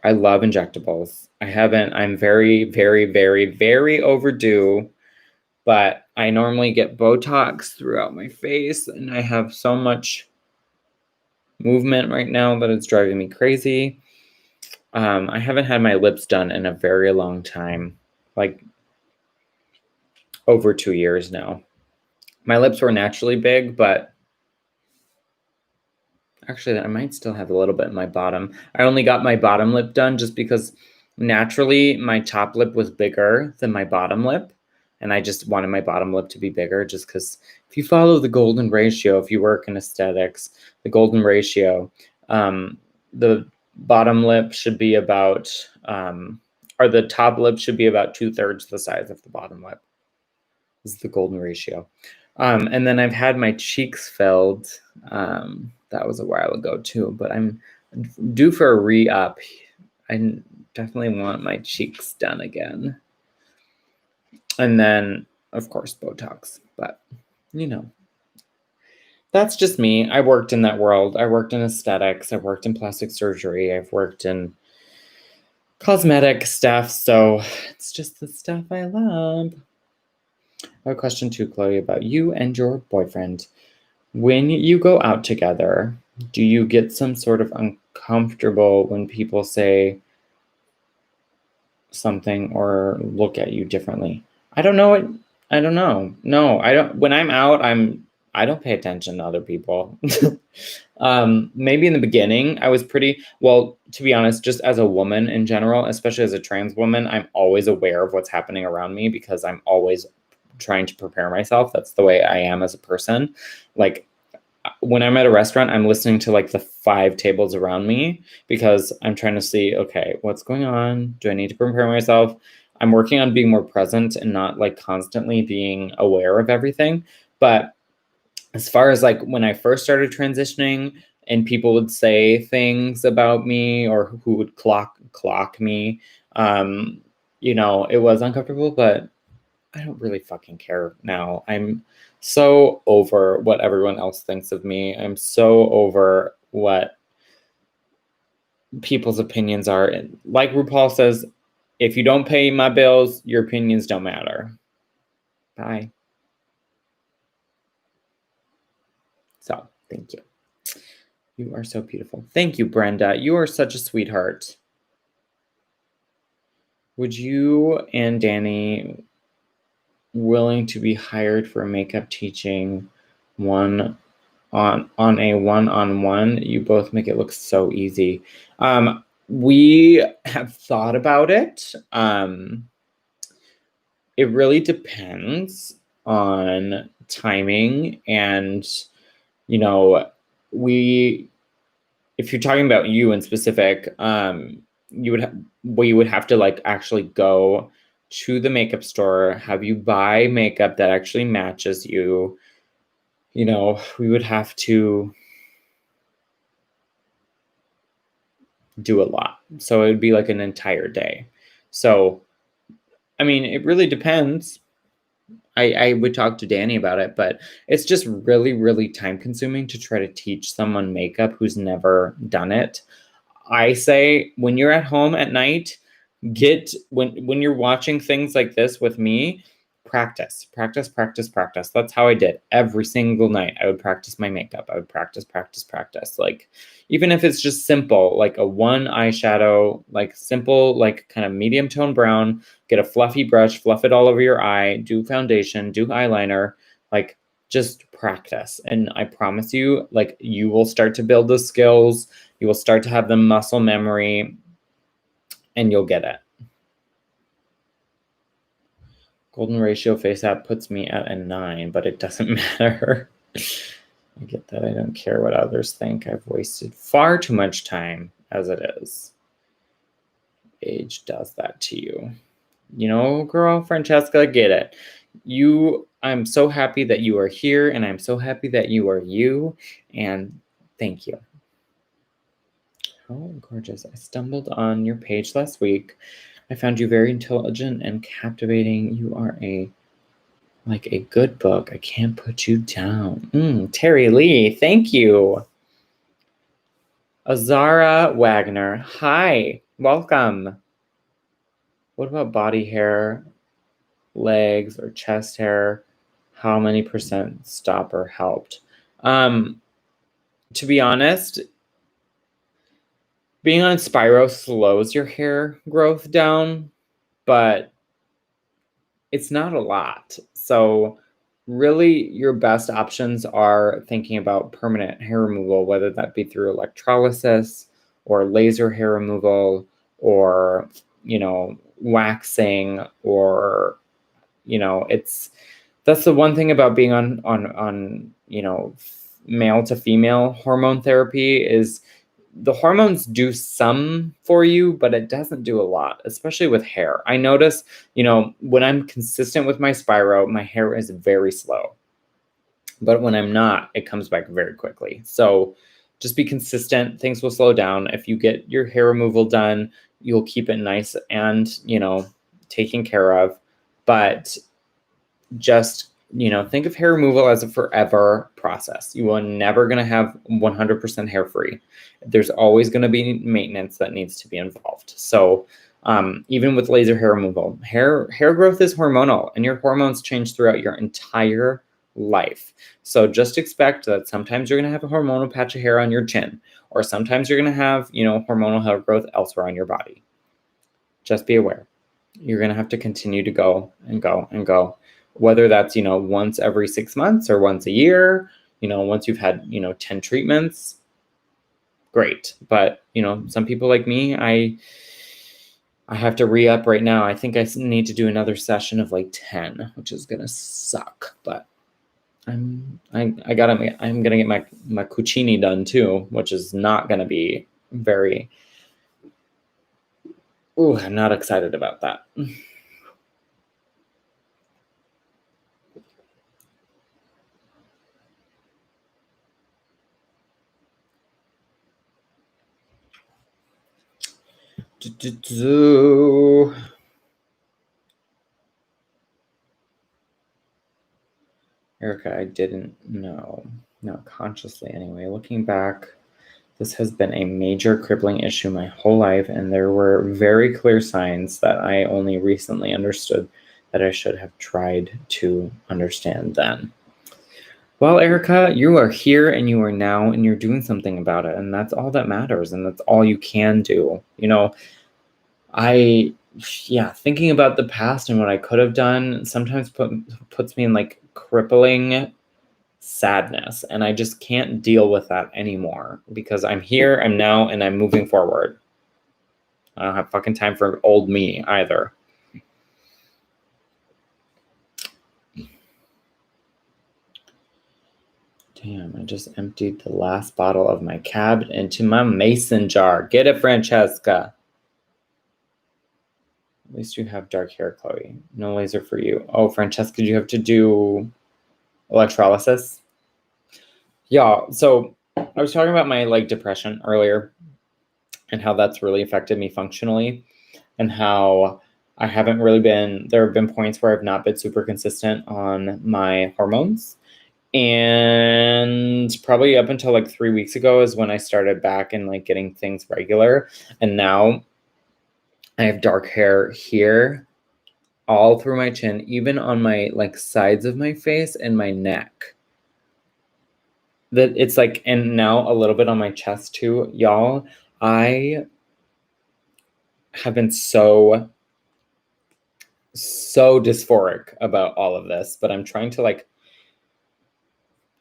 I love injectables. I'm very, very, very, very overdue, but I normally get Botox throughout my face, and I have so much movement right now that it's driving me crazy. I haven't had my lips done in a very long time, like over 2 years now. My lips were naturally big, but actually I might still have a little bit in my bottom. I only got my bottom lip done just because naturally my top lip was bigger than my bottom lip. And I just wanted my bottom lip to be bigger just because if you follow the golden ratio, if you work in aesthetics, the golden ratio, the bottom lip should be about, or the top lip should be about 2/3 the size of the bottom lip. This is the golden ratio. And then I've had my cheeks filled. That was a while ago too, but I'm due for a re-up. I definitely want my cheeks done again. And then, of course, Botox. But, you know, that's just me. I worked in that world. I worked in aesthetics. I worked in plastic surgery. I've worked in cosmetic stuff. So it's just the stuff I love. I have a question too, Chloe, about you and your boyfriend. When you go out together, do you get some sort of uncomfortable when people say something or look at you differently? I don't know. I don't know. No, I don't. When I'm out, I don't pay attention to other people. Maybe in the beginning, I was well, to be honest, just as a woman in general, especially as a trans woman, I'm always aware of what's happening around me because I'm always trying to prepare myself. That's the way I am as a person. Like when I'm at a restaurant, I'm listening to like the 5 tables around me because I'm trying to see, okay, what's going on? Do I need to prepare myself? I'm working on being more present and not like constantly being aware of everything. But as far as like when I first started transitioning and people would say things about me or who would clock me, you know, it was uncomfortable, but I don't really fucking care now. I'm so over what everyone else thinks of me. I'm so over what people's opinions are. And like RuPaul says, if you don't pay my bills, your opinions don't matter. Bye. So, thank you. You are so beautiful. Thank you, Brenda. You are such a sweetheart. Would you and Danny willing to be hired for makeup teaching on a one-on-one? You both make it look so easy. We have thought about it. It really depends. on timing. And, you know, if you're talking about you in specific, we would have to like actually go to the makeup store, have you buy makeup that actually matches you. You know, we would have to do a lot. So it would be like an entire day. So, I mean, it really depends. I would talk to Danny about it, but it's just really, really time consuming to try to teach someone makeup who's never done it. I say when you're at home at night, when you're watching things like this with me, practice. That's how I did every single night. I would practice my makeup. I would practice. Like, even if it's just simple, like a one eyeshadow, like simple, like kind of medium tone brown, get a fluffy brush, fluff it all over your eye, do foundation, do eyeliner, like just practice. And I promise you, like, you will start to build the skills. You will start to have the muscle memory, and you'll get it. Golden ratio face app puts me at a 9, but it doesn't matter. I get that. I don't care what others think. I've wasted far too much time as it is. Age does that to you. You know, girl, Francesca, get it. I'm so happy that you are here, and I'm so happy that you are you, and thank you. Oh, gorgeous. I stumbled on your page last week. I found you very intelligent and captivating. You are a good book. I can't put you down. Terry Lee, thank you. Azara Wagner, hi, welcome. What about body hair, legs, or chest hair? How many % stopper helped? To be honest, being on Spiro slows your hair growth down, but it's not a lot. So really your best options are thinking about permanent hair removal, whether that be through electrolysis or laser hair removal, or, you know, waxing, or, you know, that's the one thing about being on, you know, male to female hormone therapy is the hormones do some for you, but it doesn't do a lot, especially with hair. I notice, you know, when I'm consistent with my Spiro, my hair is very slow. But when I'm not, it comes back very quickly. So just be consistent. Things will slow down. If you get your hair removal done, you'll keep it nice and, you know, taken care of. But just, you know, think of hair removal as a forever process. You are never going to have 100% hair free. There's always going to be maintenance that needs to be involved. So even with laser hair removal, hair growth is hormonal, and your hormones change throughout your entire life. So just expect that sometimes you're going to have a hormonal patch of hair on your chin, or sometimes you're going to have, you know, hormonal hair growth elsewhere on your body. Just be aware. You're going to have to continue to go and go and go. Whether that's, you know, once every 6 months or once a year, you know, once you've had, you know, 10 treatments, great. But, you know, some people like me, I have to re-up right now. I think I need to do another session of like 10, which is going to suck. But I'm going to get my cucini done too, which is not going to be very, I'm not excited about that. Erica, I didn't know, not consciously anyway. Looking back, this has been a major crippling issue my whole life, and there were very clear signs that I only recently understood that I should have tried to understand then. Well, Erica, you are here and you are now, and you're doing something about it, and that's all that matters, and that's all you can do. You know, thinking about the past and what I could have done sometimes puts me in like crippling sadness, and I just can't deal with that anymore because I'm here, I'm now, and I'm moving forward. I don't have fucking time for old me either. Damn, I just emptied the last bottle of my cab into my mason jar. Get it, Francesca. At least you have dark hair, Chloe. No laser for you. Oh, Francesca, do you have to do electrolysis? Yeah, so I was talking about my depression earlier and how that's really affected me functionally, and how I haven't really been, there have been points where I've not been super consistent on my hormones. And probably up until 3 weeks ago is when I started back and getting things regular. And now I have dark hair here, all through my chin, even on my sides of my face and my neck. That it's and now a little bit on my chest too. Y'all, I have been so dysphoric about all of this, but I'm trying to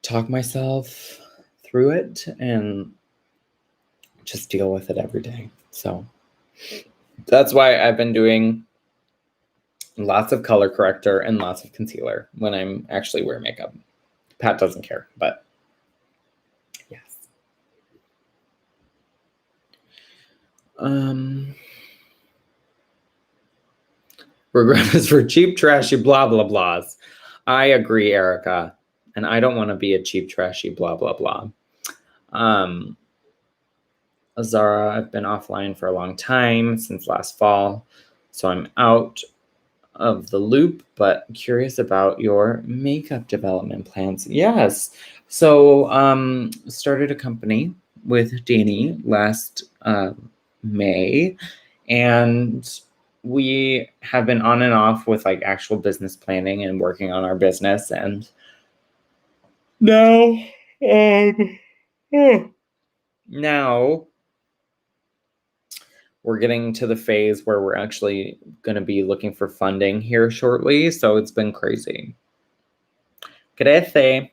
talk myself through it and just deal with it every day. So that's why I've been doing lots of color corrector and lots of concealer when I'm actually wearing makeup. Pat doesn't care, but yes. Regret is for cheap, trashy, blah, blah, blahs. I agree, Erica. And I don't want to be a cheap, trashy, blah, blah, blah. Zara, I've been offline for a long time, since last fall. So I'm out of the loop, but curious about your makeup development plans. Yes. So started a company with Danny last May, and we have been on and off with actual business planning and working on our business. And now we're getting to the phase where we're actually going to be looking for funding here shortly. So it's been crazy. Crece.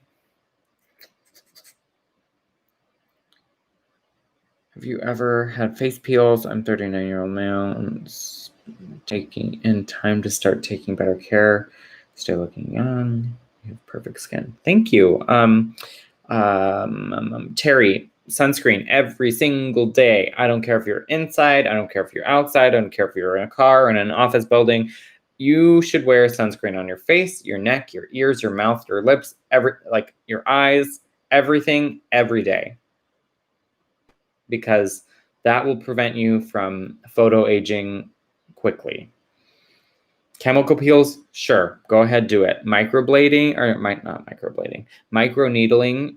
Have you ever had face peels? I'm 39-year-old male. I'm taking in time to start taking better care. Stay looking young. You have perfect skin. Thank you. Terry, sunscreen every single day. I don't care if you're inside. I don't care if you're outside. I don't care if you're in a car or in an office building. You should wear sunscreen on your face, your neck, your ears, your mouth, your lips, your eyes, everything, every day. Because that will prevent you from photo aging quickly. Chemical peels, sure, go ahead, do it. Microblading, or not microblading, microneedling,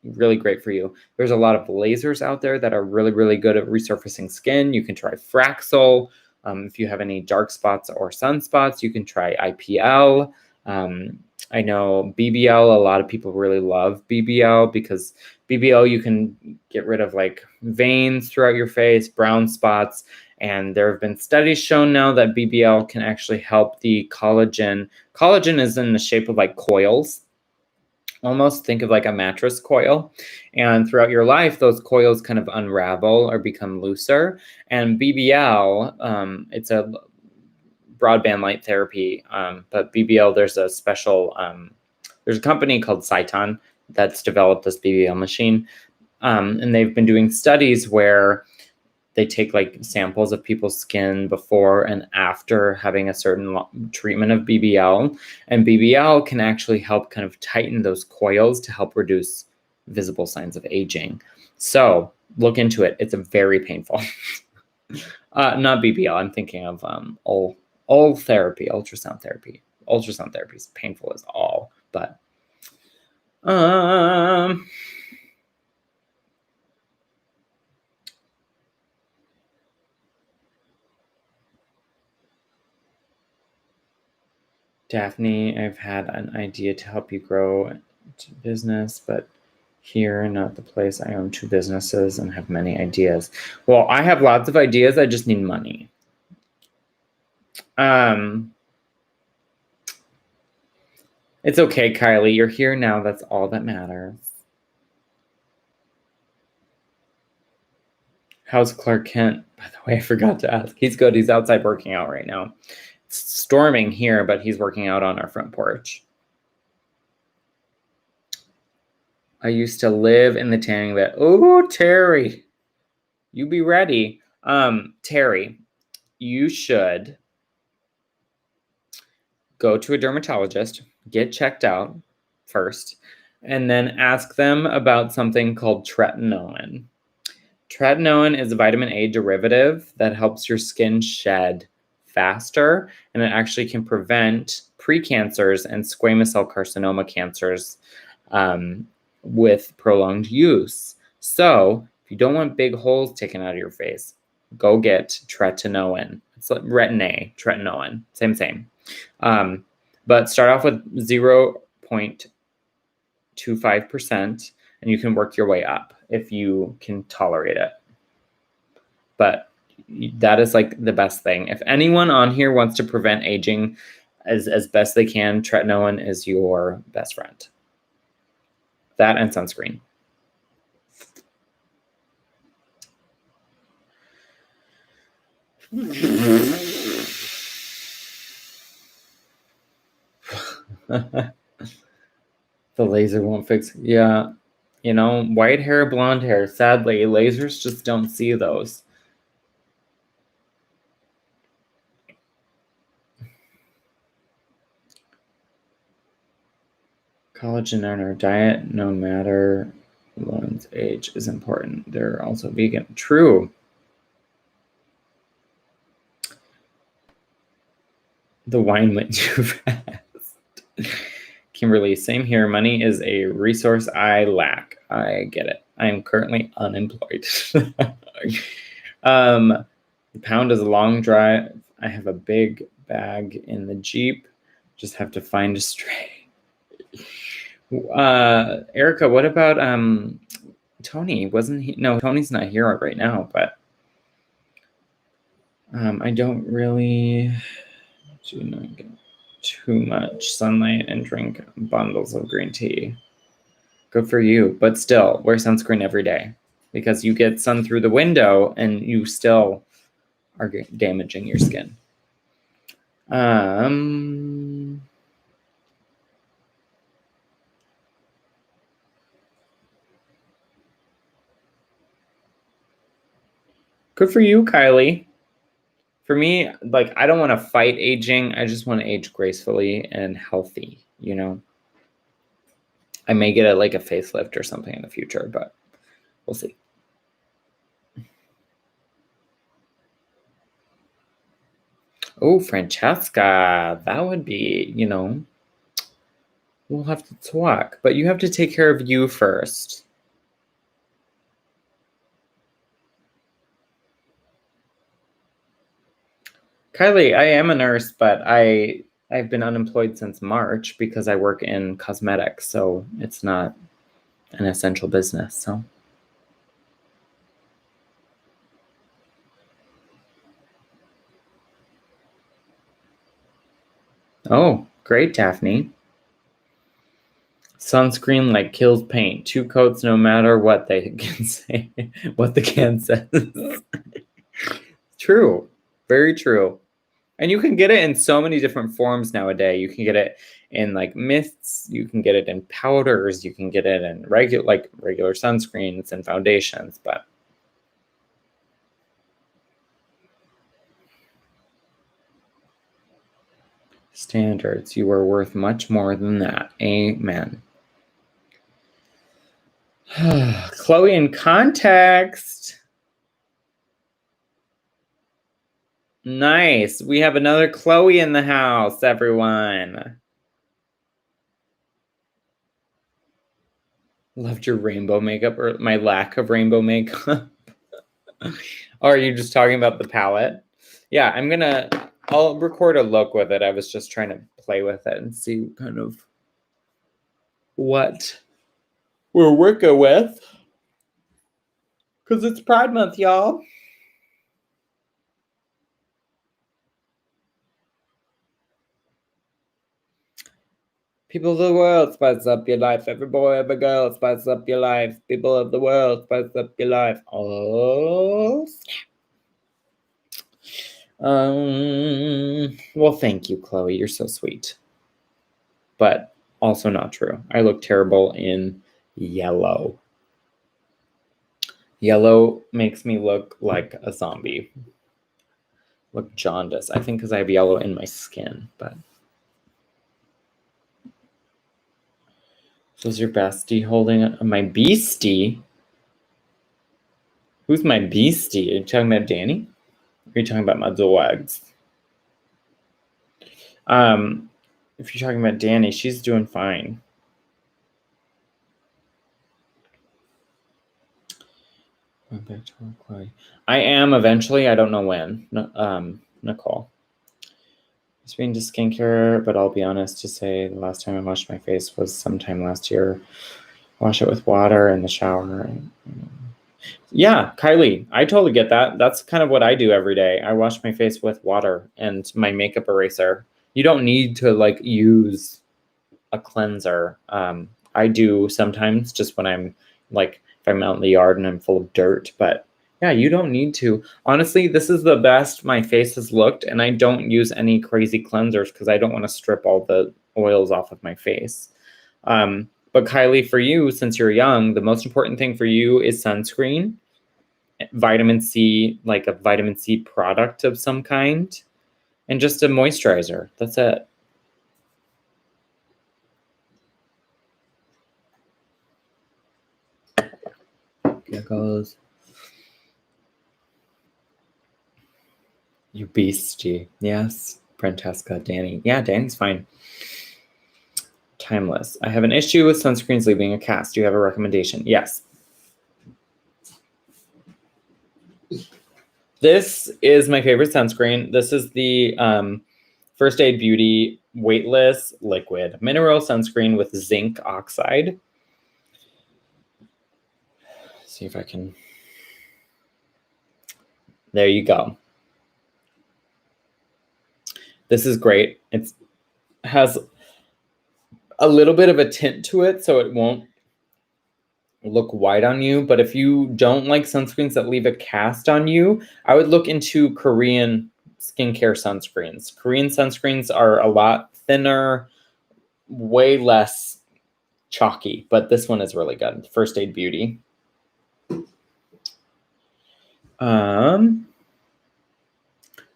really great for you. There's a lot of lasers out there that are really, really good at resurfacing skin. You can try Fraxel. If you have any dark spots or sunspots, you can try IPL. I know BBL, a lot of people really love BBL because BBL, you can get rid of veins throughout your face, brown spots. And there have been studies shown now that BBL can actually help the collagen. Collagen is in the shape of coils. Almost think of a mattress coil. And throughout your life, those coils kind of unravel or become looser. And BBL, it's a broadband light therapy. But BBL, there's a special, there's a company called Cyton that's developed this BBL machine. And they've been doing studies where they take samples of people's skin before and after having a certain treatment of BBL. And BBL can actually help kind of tighten those coils to help reduce visible signs of aging. So look into it. It's a very painful. Not BBL. I'm thinking of all therapy, ultrasound therapy. Ultrasound therapy is painful as all, but Daphne, I've had an idea to help you grow to business, but here, not the place. I own 2 businesses and have many ideas. Well, I have lots of ideas. I just need money. It's okay, Kylie. You're here now. That's all that matters. How's Clark Kent? By the way, I forgot to ask. He's good. He's outside working out right now. It's storming here, but he's working out on our front porch. I used to live in the tanning bed. Oh, Terry, you be ready. Terry, you should go to a dermatologist, get checked out first, and then ask them about something called tretinoin. Tretinoin is a vitamin A derivative that helps your skin shed faster, and it actually can prevent precancers and squamous cell carcinoma cancers with prolonged use. So if you don't want big holes taken out of your face, go get tretinoin. It's like tretinoin, same. But start off with 0.25%, and you can work your way up if you can tolerate it. But that is like the best thing. If anyone on here wants to prevent aging as best they can, tretinoin is your best friend. That and sunscreen. The laser won't fix. Yeah. You know, white hair, blonde hair. Sadly, lasers just don't see those. Collagen in our diet, no matter one's age, is important. They're also vegan. True. The wine went too fast. Kimberly, same here. Money is a resource I lack. I get it. I am currently unemployed. The pound is a long drive. I have a big bag in the Jeep. Just have to find a stray. Erica, what about Tony? Wasn't he? No, Tony's not here right now, but I don't really do not get too much sunlight and drink bundles of green tea. Good for you, but still wear sunscreen every day because you get sun through the window and you still are damaging your skin. Good for you, Kylie. For me, like, I don't want to fight aging. I just want to age gracefully and healthy, you know? I may get a facelift or something in the future, but we'll see. Oh, Francesca, that would be, you know, we'll have to talk, but you have to take care of you first. Kylie, I am a nurse, but I've been unemployed since March because I work in cosmetics, so it's not an essential business, so. Oh, great, Daphne. Sunscreen like kills paint. 2 coats no matter what they can say, what the can says. True, very true. And you can get it in so many different forms nowadays. You can get it in like mists, you can get it in powders, you can get it in regular sunscreens and foundations, but standards, you are worth much more than that. Amen. Chloe in context. Nice. We have another Chloe in the house, everyone. Loved your rainbow makeup, or my lack of rainbow makeup. Or are you just talking about the palette? Yeah, I'll record a look with it. I was just trying to play with it and see kind of what we're working with. Because it's Pride Month, y'all. People of the world, spice up your life. Every boy, every girl, spice up your life. People of the world, spice up your life. Oh, well, thank you, Chloe. You're so sweet. But also not true. I look terrible in Yellow. Yellow makes me look like a zombie. Look jaundice. I think because I have yellow in my skin, but. So is your bestie holding it? My beastie? Who's my beastie? Are you talking about Danny? Or are you talking about my dogs? If you're talking about Danny, she's doing fine. Back to work. I am eventually. I don't know when. Nicole. It's been to skincare, but I'll be honest to say the last time I washed my face was sometime last year. Wash it with water in the shower. Yeah, Kylie, I totally get that. That's kind of what I do every day. I wash my face with water and my makeup eraser. You don't need to like use a cleanser. I do sometimes just when I'm like, if I'm out in the yard and I'm full of dirt, but yeah, you don't need to. Honestly, this is the best my face has looked, and I don't use any crazy cleansers because I don't want to strip all the oils off of my face. But Kylie, for you, since you're young, the most important thing for you is sunscreen, vitamin C, like a vitamin C product of some kind, and just a moisturizer. That's it. Here goes. You beastie. Yes, Francesca, Danny. Yeah, Danny's fine. Timeless. I have an issue with sunscreens leaving a cast. Do you have a recommendation? Yes. This is my favorite sunscreen. This is the First Aid Beauty Weightless Liquid Mineral Sunscreen with zinc oxide. See if I can. There you go. This is great. It has a little bit of a tint to it, so it won't look white on you. But if you don't like sunscreens that leave a cast on you, I would look into Korean skincare sunscreens. Korean sunscreens are a lot thinner, way less chalky, but this one is really good. First Aid Beauty.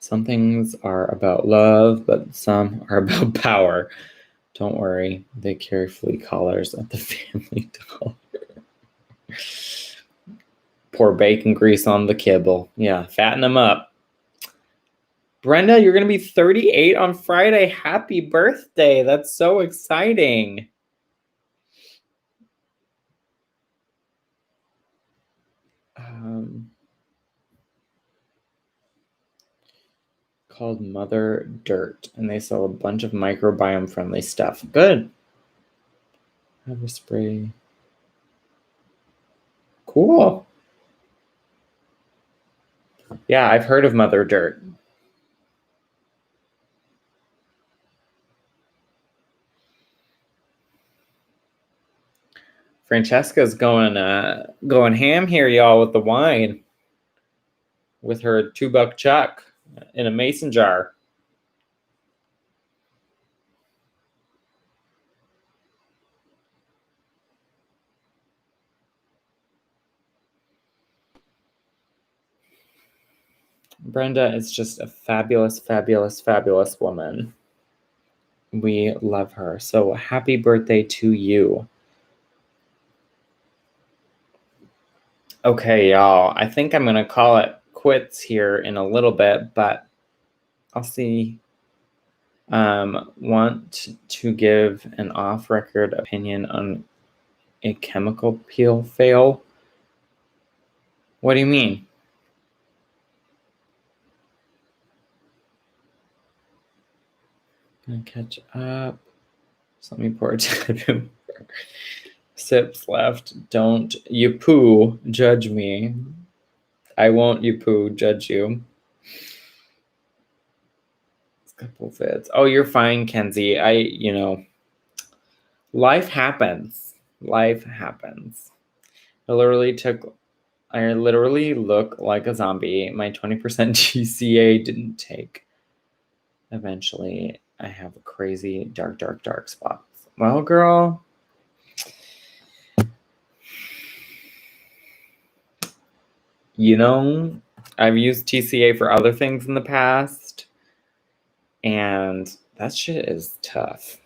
Some things are about love, but some are about power. Don't worry, they carry flea collars at the family dollar. Pour bacon grease on the kibble. Yeah, fatten them up. Brenda, you're going to be 38 on Friday. Happy birthday. That's so exciting. Called Mother Dirt, and they sell a bunch of microbiome friendly stuff. Good. Have a spray. Cool. Yeah, I've heard of Mother Dirt. Francesca's going ham here, y'all, with the wine. With her $2 chuck in a mason jar. Brenda is just a fabulous, fabulous, fabulous woman. We love her. So happy birthday to you. Okay, y'all. I think I'm going to call it quits here in a little bit, but I'll see. Want to give an off-record opinion on a chemical peel fail? What do you mean? Gonna catch up. So let me pour two sips left. Don't you poo judge me. I won't you poo judge you. Couple fits. Oh, you're fine, Kenzie. Life happens. Life happens. I literally look like a zombie. My 20% GCA didn't take. Eventually, I have crazy dark spots. Well, girl, You know, I've used TCA for other things in the past, and that shit is tough.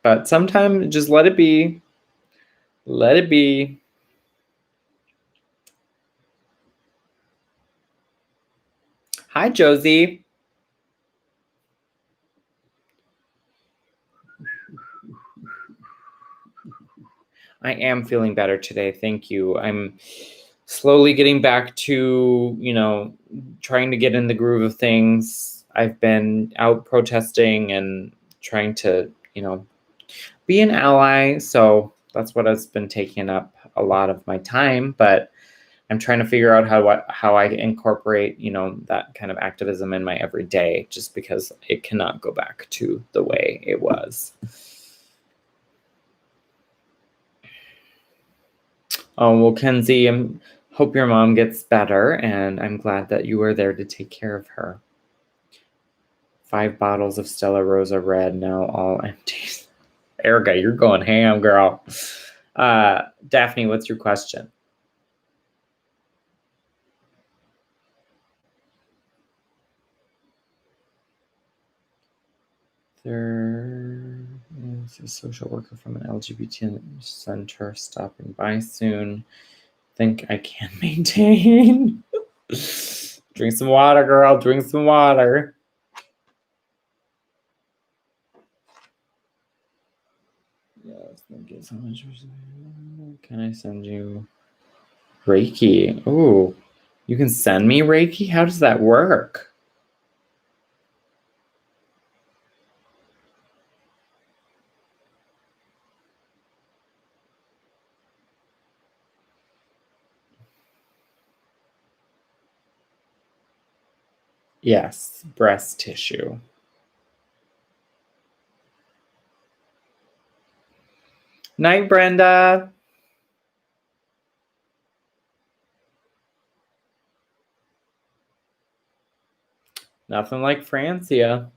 But sometimes just let it be. Let it be. Hi, Josie. I am feeling better today. Thank you. I'm slowly getting back to, trying to get in the groove of things. I've been out protesting and trying to, be an ally. So that's what has been taking up a lot of my time. But I'm trying to figure out how I incorporate, that kind of activism in my everyday, just because it cannot go back to the way it was. Oh, well, Kenzie, I hope your mom gets better, and I'm glad that you were there to take care of her. 5 bottles of Stella Rosa Red, now all empty. Erica, you're going ham, girl. Daphne, what's your question? There is a social worker from an LGBT center stopping by soon. Think I can maintain. Drink some water, girl. Drink some water. Yes, thank you so much. Can I send you Reiki? Oh, you can send me Reiki? How does that work? Yes, breast tissue. Night, Brenda. Nothing like Francia.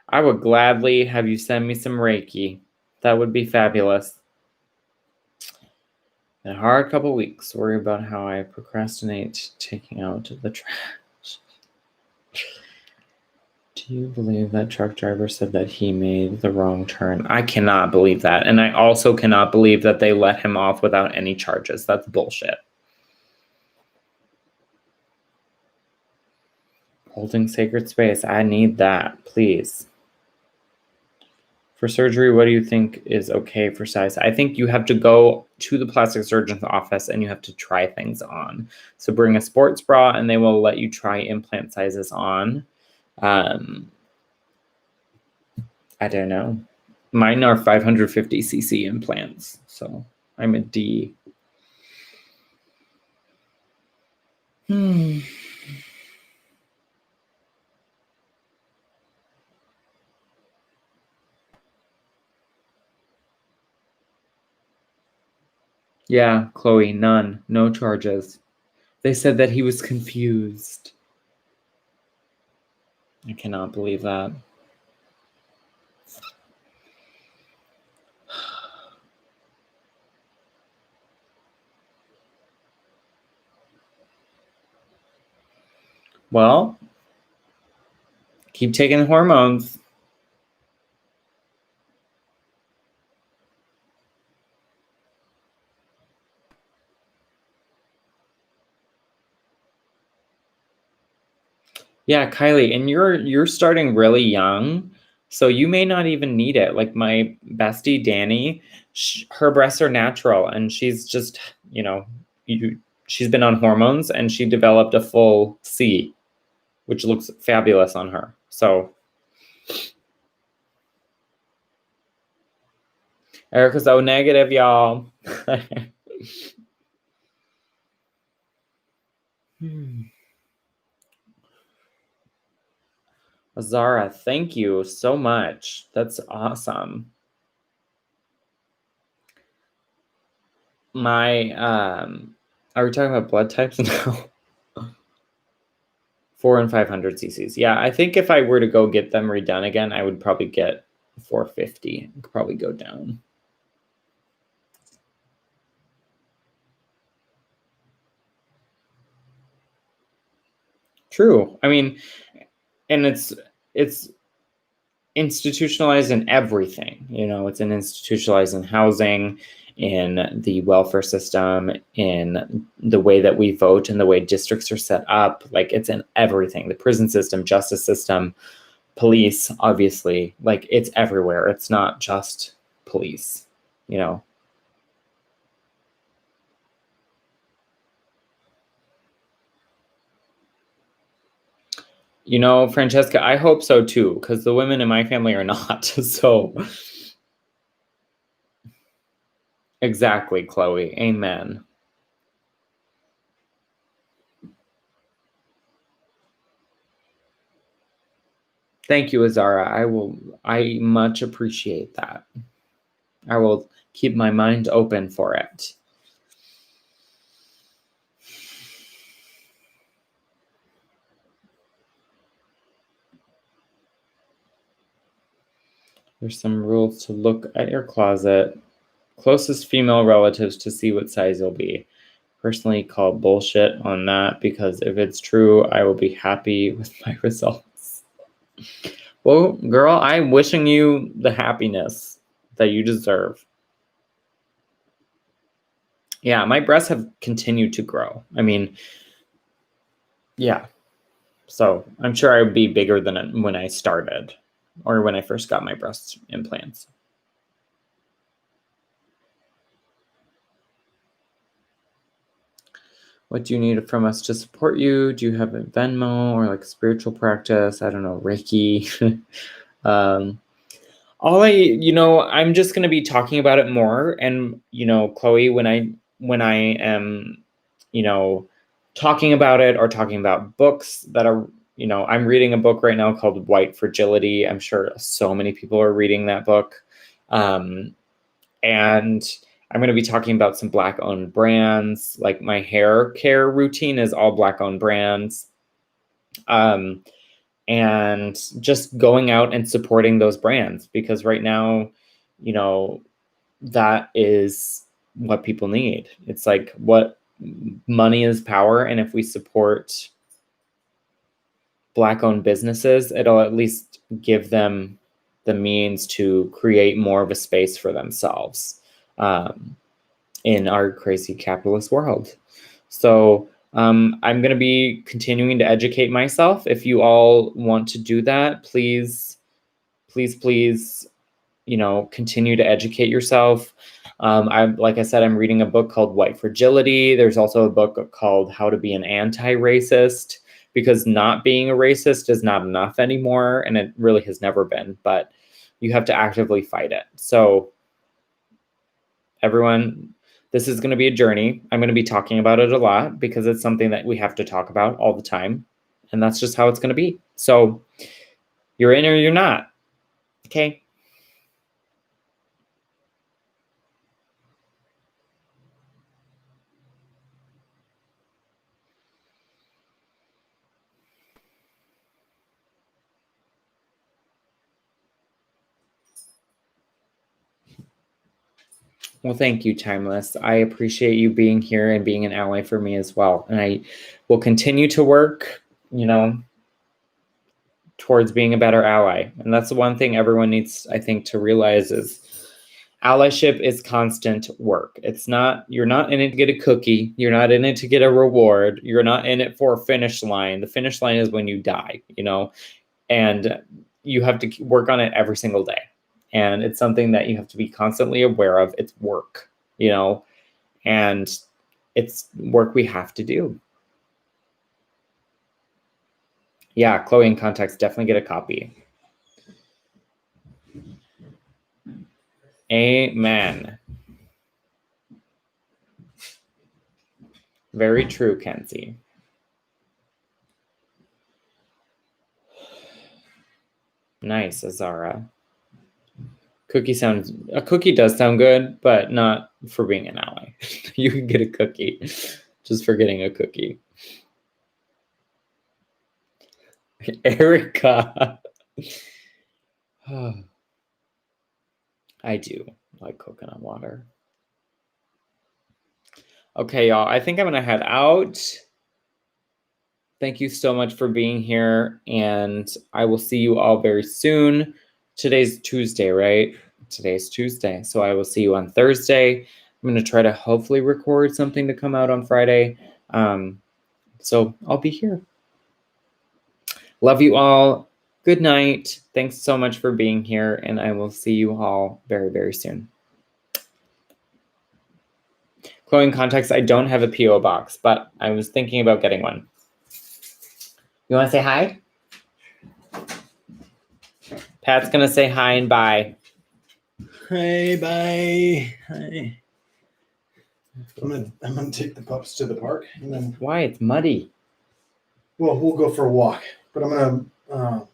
I would gladly have you send me some Reiki. That would be fabulous. In a hard couple weeks, worry about how I procrastinate taking out the trash. Do you believe that truck driver said that he made the wrong turn? I cannot believe that. And I also cannot believe that they let him off without any charges. That's bullshit. Holding sacred space. I need that, please. For surgery, what do you think is okay for size? I think you have to go to the plastic surgeon's office and you have to try things on. So bring a sports bra and they will let you try implant sizes on. I don't know. Mine are 550cc implants, so I'm a D. Yeah, Chloe, none. No charges. They said that he was confused. I cannot believe that. Well, keep taking the hormones. Yeah, Kylie, and you're starting really young, so you may not even need it. Like my bestie Danny, her breasts are natural, and she's just, she's been on hormones, and she developed a full C, which looks fabulous on her. So Erica's O negative, y'all. Zara, thank you so much. That's awesome. My, are we talking about blood types now? 4 and 500 cc's. Yeah, I think if I were to go get them redone again, I would probably get 450. Probably go down. True. I mean, and it's institutionalized in everything. It's institutionalized in housing, in the welfare system, in the way that we vote, and the way districts are set up. Like, it's in everything. The prison system, justice system, police, obviously. Like, it's everywhere. It's not just police, Francesca, I hope so too, because the women in my family are not. So exactly, Chloe. Amen. Thank you, Azara. I much appreciate that. I will keep my mind open for it. There's some rules to look at your closet. Closest female relatives to see what size you'll be. Personally, call bullshit on that, because if it's true, I will be happy with my results. Well, girl, I'm wishing you the happiness that you deserve. Yeah, my breasts have continued to grow. I mean, yeah. So I'm sure I would be bigger than when I started, or when I first got my breast implants. What do you need from us to support you? Do you have a Venmo or like spiritual practice? I don't know, Reiki. I'm just going to be talking about it more. And, Chloe, when I am, talking about it, or talking about books that are, I'm reading a book right now called White Fragility. I'm sure so many people are reading that book. And I'm going to be talking about some Black owned brands. Like, my hair care routine is all Black owned brands. And just going out and supporting those brands, because right now, that is what people need. It's like, what money is power. And if we support Black owned businesses, it'll at least give them the means to create more of a space for themselves in our crazy capitalist world. So I'm going to be continuing to educate myself. If you all want to do that, please, continue to educate yourself. Like I said, I'm reading a book called White Fragility. There's also a book called How to Be an Anti-Racist, because not being a racist is not enough anymore, and it really has never been, but you have to actively fight it. So everyone, this is going to be a journey. I'm going to be talking about it a lot, because it's something that we have to talk about all the time, and that's just how it's going to be. So you're in or you're not. Okay. Well, thank you, Timeless. I appreciate you being here and being an ally for me as well. And I will continue to work, towards being a better ally. And that's the one thing everyone needs, I think, to realize is allyship is constant work. It's not, you're not in it to get a cookie. You're not in it to get a reward. You're not in it for a finish line. The finish line is when you die, and you have to work on it every single day. And it's something that you have to be constantly aware of. It's work, and it's work we have to do. Yeah, Chloe in Context, definitely get a copy. Amen. Very true, Kenzie. Nice, Azara. A cookie does sound good, but not for being an ally. You can get a cookie just for getting a cookie. Erica. I do like coconut water. Okay, y'all, I think I'm gonna head out. thank you so much for being here, and I will see you all very soon. Today's Tuesday, right? Today's Tuesday, so I will see you on Thursday. I'm going to try to hopefully record something to come out on Friday. So I'll be here. Love you all. Good night. Thanks so much for being here, and I will see you all very, very soon. Chloe, in context, I don't have a P.O. box, but I was thinking about getting one. You want to say hi? Pat's going to say hi and bye. Hey, bye. Hi. I'm gonna take the pups to the park, and then Why? It's muddy. we'll go for a walk. But I'm gonna